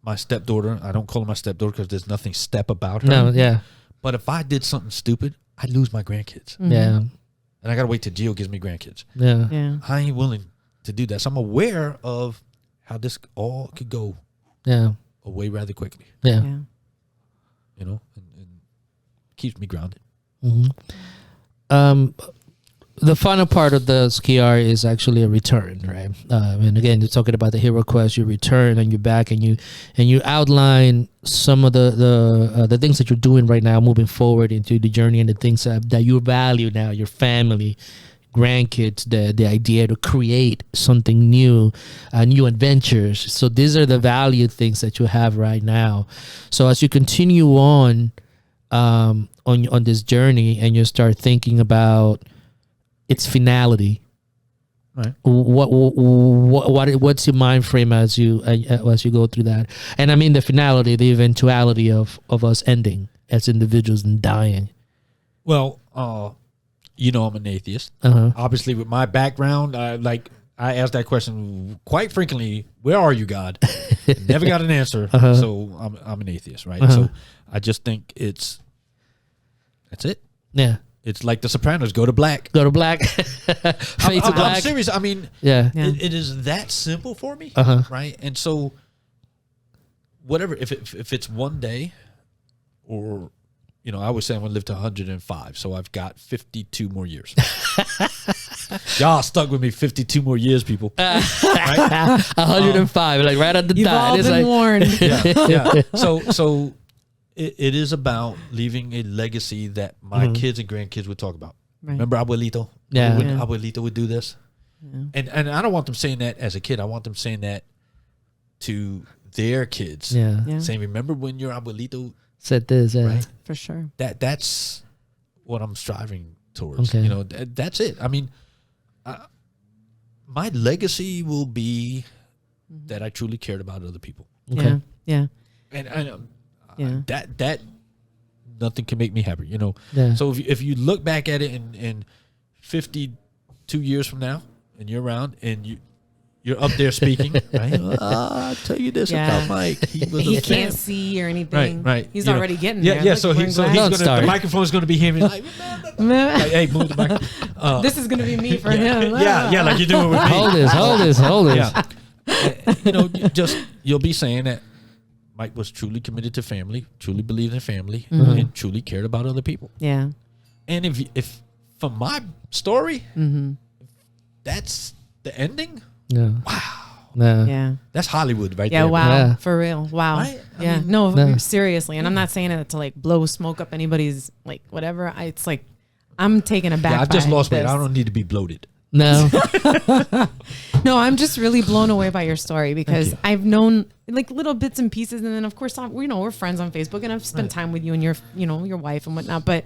my stepdaughter, I don't call her my stepdaughter because there's nothing step about her. No, yeah. But if I did something stupid, I'd lose my grandkids. Mm-hmm. Yeah. And I got to wait till Gio gives me grandkids. Yeah. Yeah. I ain't willing to do that. So I'm aware of how this all could go Yeah. away rather quickly. Yeah. And keeps me grounded. Mm-hmm. The final part of the SCR is actually a return, right? And again, you're talking about the hero quest. You return and you're back, and you outline some of the things that you're doing right now, moving forward into the journey, and the things that you value now, your family, grandkids, the idea to create something new, new adventures. So these are the value things that you have right now. So as you continue on this journey, and you start thinking about its finality, right? What's your mind frame as you go through that? And I mean the finality, the eventuality of us ending as individuals and dying. Well, I'm an atheist. Obviously, with my background, I asked that question quite frequently. Where are you, God? Never got an answer. So I'm an atheist, right? So I just think that's it. Yeah. It's like The Sopranos. Go to black. Go to black. Fade to black. I'm serious. I mean, it is that simple for me, right? And so, whatever. If it's one day, or I would say I'm gonna live to 105, so I've got 52 more years. Y'all stuck with me 52 more years, people. Right? 105, like right at the You've dot. all It's been like, warned. Yeah. So it is about leaving a legacy that my kids and grandkids would talk about. Right. Remember Abuelito? Yeah. Abuelito would do this. Yeah. And I don't want them saying that as a kid. I want them saying that to their kids. Yeah. Saying, remember when your Abuelito Said this, yeah. right? For sure. That's what I'm striving towards. Okay. That's it. I mean, my legacy will be that I truly cared about other people. Okay. Yeah. And Yeah. that nothing can make me happier, Yeah. So if you look back at it in 52 years from now, and you're around and you're up there speaking, right? I'll tell you this about Mike. He can't see or anything. Right. He's already getting there. Yeah. So the microphone's going to be him. Like, hey, move the microphone. This is going to be me for him. Yeah. Like you're doing with me. Hold this. Yeah. You'll be saying that Mike was truly committed to family, truly believed in family, and truly cared about other people. Yeah. And if from my story, that's the ending. Yeah. Wow. Yeah. That's Hollywood right there. Yeah, wow. Yeah. For real. Wow. Right? Yeah. No, seriously. And I'm not saying it to like blow smoke up anybody's like whatever. It's like I'm taken aback. Yeah, I've just lost weight. this. I don't need to be bloated. No. No, I'm just really blown away by your story because I've known like little bits and pieces, and then of course we're friends on Facebook, and I've spent time with you and your wife and whatnot. But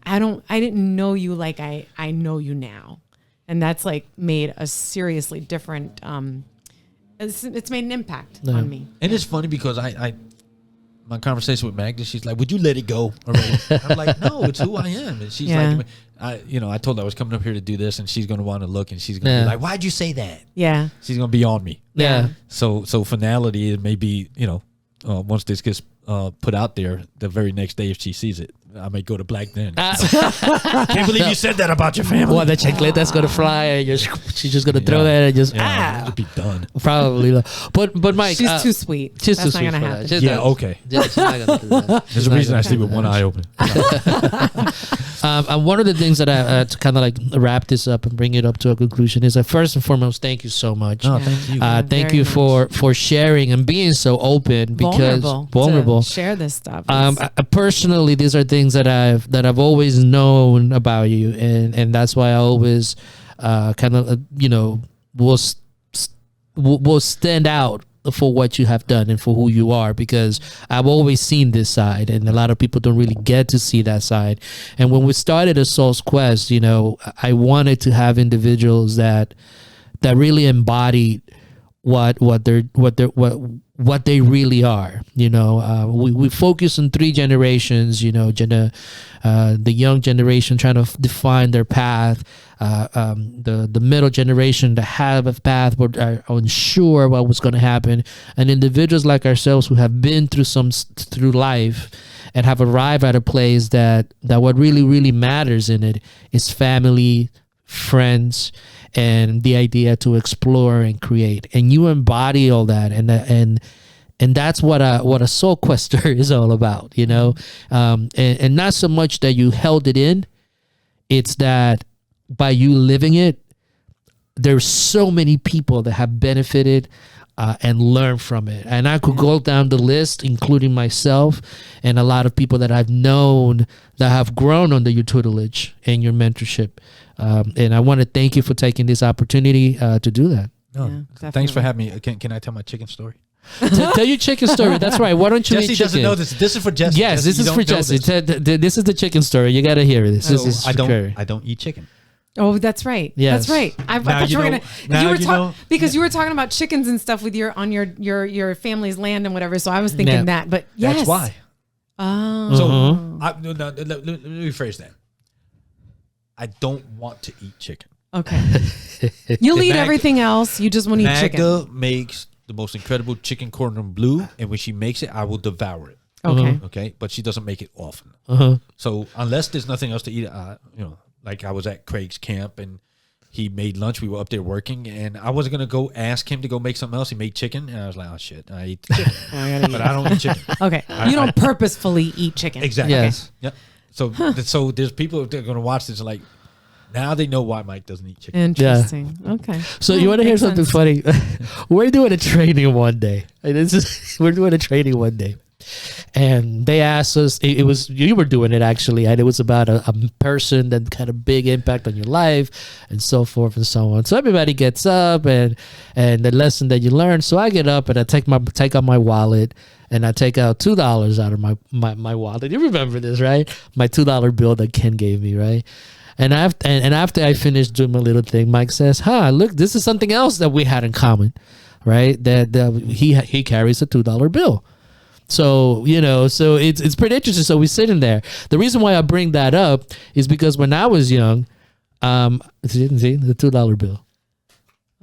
I didn't know you like I know you now, and that's like made a seriously different. It's made an impact on me. And it's funny because my conversation with Magda, she's like, "Would you let it go already?" I'm like, "No, it's who I am." And she's like, I told her I was coming up here to do this, and she's going to want to look, and she's going to be like, "Why'd you say that?" Yeah. She's going to be on me. Yeah. So finality, it may be, once this gets put out there, the very next day if she sees it, I may go to black then. Can't believe you said that about your family. Well, the chocolate that's gonna fly, and she's just gonna throw that and just it'll be done. Probably. But Mike, she's too sweet. She's That's too not sweet gonna for happen. that. Yeah, okay. She's not gonna do that. There's a reason I sleep with one eye open. And one of the things that I to kind of like wrap this up and bring it up to a conclusion is that first and foremost, thank you so much. No, thank you. Thank you for sharing and being so open because vulnerable. To share this stuff. Personally, these are things that I've always known about you, and that's why I always kind of will stand out for what you have done and for who you are, because I've always seen this side, and a lot of people don't really get to see that side. And when we started a Soul's Quest, I wanted to have individuals that really embodied what they really are. We focus on 3 generations, the young generation trying to define their path, the middle generation that have a path but are unsure what was going to happen, and individuals like ourselves who have been through life and have arrived at a place that what really matters in it is family, friends, and the idea to explore and create. And you embody all that, and that's what a soul quester is all about, and not so much that you held it in. It's that by you living it, there's so many people that have benefited and learned from it. And I could go down the list, including myself and a lot of people that I've known that have grown under your tutelage and your mentorship. And I want to thank you for taking this opportunity to do that. Thanks for having me. Can I tell my chicken story? Tell your chicken story. That's right. Why don't you Jesse eat chicken? doesn't know this. This is for Jesse. Yes, Jesse, this is for Jesse. This is the chicken story. You got to hear this. This is I don't eat chicken. Oh, that's right. Yes. That's right. I thought you were gonna. Because you were talking about chickens and stuff with your family's land and whatever. So I was thinking that. But yes, that's why. Oh. So let me rephrase that. I don't want to eat chicken. Okay. You'll eat everything else. You just won't eat chicken. Magda makes the most incredible chicken cordon bleu, and when she makes it, I will devour it. Okay. Okay, but she doesn't make it often. So unless there's nothing else to eat, like I was at Craig's camp and he made lunch. We were up there working, and I wasn't gonna go ask him to go make something else. He made chicken, and I was like, "Oh shit, I eat the chicken, but I don't eat chicken." Okay, you don't purposefully eat chicken. Exactly. Yes. Okay. Yeah. So there's people that are gonna watch this like. Now they know why Mike doesn't eat chicken. Interesting. Yeah. Okay. So you want to hear something funny? We're doing a training one day. We're doing a training one day, and they asked us. It was you were doing it actually, and it was about a person that had a big impact on your life, and so forth and so on. So everybody gets up, and the lesson that you learn. So I get up and I take out my wallet. And I take out $2 out of my wallet. You remember this, right? My $2 bill that Ken gave me, right? And after I finished doing my little thing, Mike says, look, this is something else that we had in common, right? That he carries a $2 bill. So, so it's pretty interesting. So we're sitting there. The reason why I bring that up is because when I was young, see the $2 bill.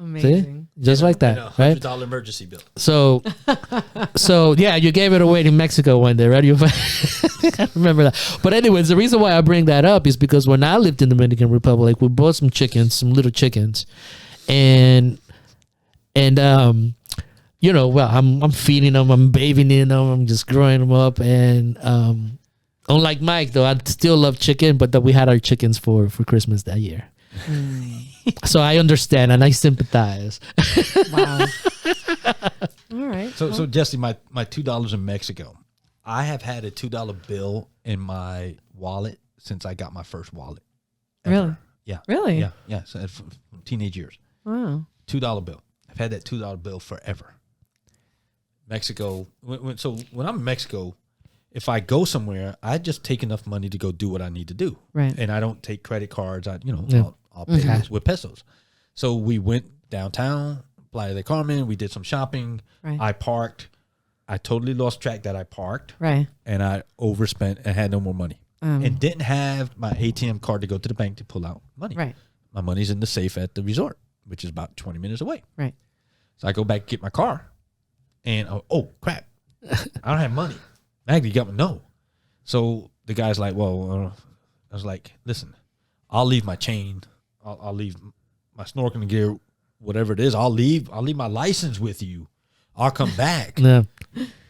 Amazing. See? Just like that, and right? $100 emergency bill. So yeah, you gave it away in Mexico one day, right? I remember that. But anyways, the reason why I bring that up is because when I lived in the Dominican Republic, we bought some chickens, some little chickens, and well, I'm feeding them, I'm bathing in them, I'm just growing them up, and unlike Mike though, I still love chicken, but we had our chickens for Christmas that year. So I understand and I sympathize. Wow. All right. So Jesse, my $2 in Mexico, I have had a $2 bill in my wallet since I got my first wallet. Ever. Really? Yeah. Really? Yeah. So from teenage years. Wow. $2 bill. I've had that $2 bill forever. Mexico. When I'm in Mexico, if I go somewhere, I just take enough money to go do what I need to do. Right. And I don't take credit cards. I'll pay with pesos. So we went downtown, Playa del Carmen. We did some shopping. Right. I parked. I totally lost track that I parked. Right. And I overspent and had no more money. And didn't have my ATM card to go to the bank to pull out money. Right. My money's in the safe at the resort, which is about 20 minutes away. Right. So I go back, get my car, and oh crap, I don't have money. Maggie got me, no. So the guy's like, well, I was like, listen, I'll leave my chain. I'll leave my snorkeling gear, whatever it is. I'll leave my license with you. I'll come back. Yeah.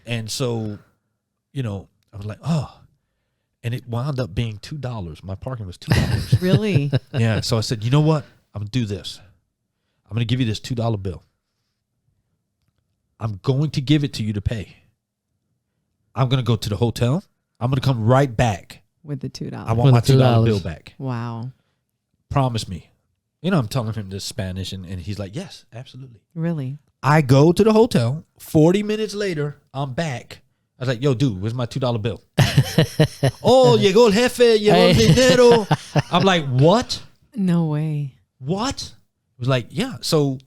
And so, I was like, oh. And it wound up being $2. My parking was $2. Really? Yeah. So I said, you know what? I'm going to do this. I'm going to give you this $2 bill. I'm going to give it to you to pay. I'm going to go to the hotel. I'm going to come right back. With the $2. I want my $2 bill back. Wow. Promise me. I'm telling him this Spanish, and he's like, yes, absolutely. Really? I go to the hotel. 40 minutes later, I'm back. I was like, yo, dude, where's my $2 bill? Oh, llegó el jefe, llegó el dinero. I'm like, what? No way. What? It was like, yeah. So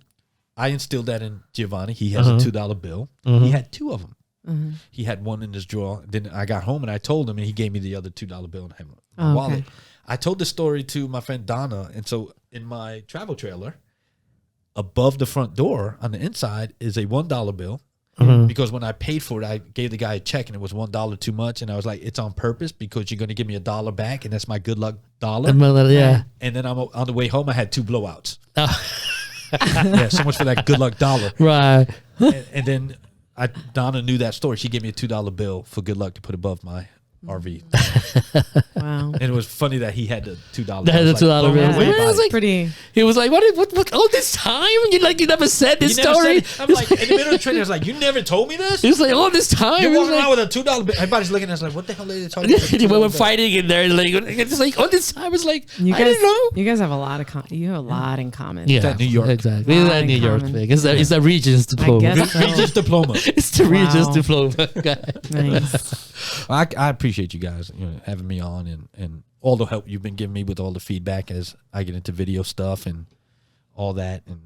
I instilled that in Giovanni. He has a $2 bill. He had two of them. He had one in his drawer. Then I got home and I told him, and he gave me the other $2 bill and my wallet. Okay. I told this story to my friend Donna. And so in my travel trailer, above the front door on the inside is a $1 bill. Because when I paid for it, I gave the guy a check and it was $1 too much. And I was like, it's on purpose because you're going to give me $1 back. And that's my good luck dollar. Yeah. And then on the way home, I had 2 blowouts. Yeah, so much for that good luck dollar. Right. And then Donna knew that story. She gave me a $2 bill for good luck to put above my RV. Wow. And it was funny that he had the $2. That had the $2 bill. Yeah. It was like, Pretty. he was like, what all this time? You never said this story? I'm like, in the middle of the training, I was like, you never told me this? He was like, all this time? You're He was walking like, around with a $2 bill. Everybody's looking at us like, what the hell are they talking about? we were fighting in there. Like, it's like, all this time. I was like, You I guys, didn't know. you guys have a lot of you have a lot in common. Yeah, that New York. Exactly. It's that New York common. thing. It's a Regents diploma. guess so. Regis diploma. It's the Regents Wow. diploma. Nice. I appreciate you guys having me on and all the help you've been giving me with all the feedback as I get into video stuff and all that. And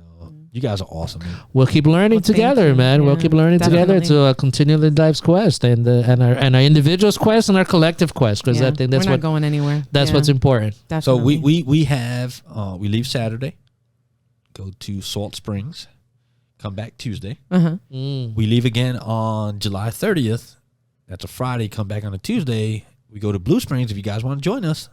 you guys are awesome, man. We'll keep learning Well, together, you. man. We'll Yeah, keep learning together definitely. to continue the life's quest and our individual's quest and our collective quest. Because Yeah. I think that's We're not what going anywhere. that's Yeah, what's important. So definitely. we have we leave Saturday, go to Salt Springs, come back Tuesday. We leave again on July 30th. That's a Friday. Come back on a Tuesday. We go to Blue Springs if you guys want to join us.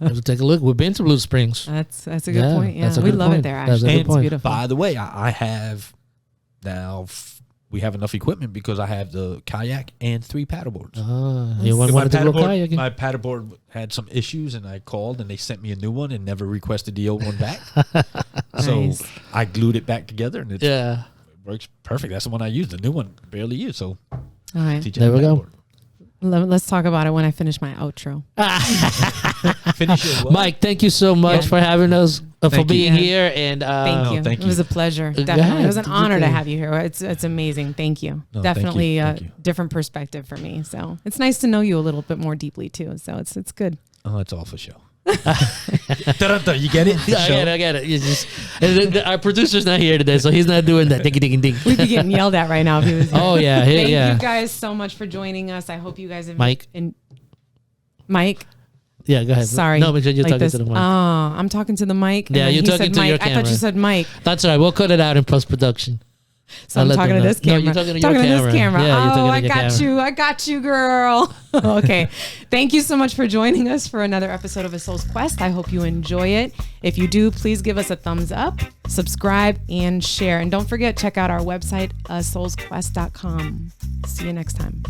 Let's take a look. We've been to Blue Springs. That's a good point. Yeah, that's a we good love point. it there. That's a Actually, good it's point. beautiful. By the way, I have now we have enough equipment because I have the kayak and 3 paddleboards. You wanted to go kayaking? My paddleboard had some issues, and I called, and they sent me a new one and never requested the old one back. So Nice. I glued it back together, and it works perfect. That's the one I use. The new one barely used. So All right. TJ There we go. paddleboard. Let's talk about it when I finish my outro. Finish your what? Mike, thank you so much Yeah. for having us, for Thank you. being Yeah. here. And Thank you. thank It was you. a pleasure. Yeah, Definitely. It was an did you honor to think? have you here. It's amazing. Thank you. No, thank you. Definitely Thank a you. different perspective for me. So it's nice to know you a little bit more deeply too. So it's good. Oh, it's all for show. Da-da-da, you get it? I get it. It's just, and our producer's not here today, so he's not doing that. Ding, ding, ding. We'd be getting yelled at right now if he was here. Oh, yeah. Thank Yeah. you guys so much for joining us. I hope you guys have Mike. Mike. Yeah, go ahead. Sorry. No, because you're like talking this. to the mic. I'm talking to the mic. and Yeah, then you're he talking said to Mike. your I thought camera. you said Mike. That's all right. We'll cut it out in post-production. So I'm let talking them to know. this camera. No, you're talking to talking your to camera. this camera. Yeah, you're talking oh, to I your got camera. you. I got you, girl. Okay. Thank you so much for joining us for another episode of A Soul's Quest. I hope you enjoy it. If you do, please give us a thumbs up, subscribe, and share. And don't forget, check out our website, soulsquest.com. See you next time.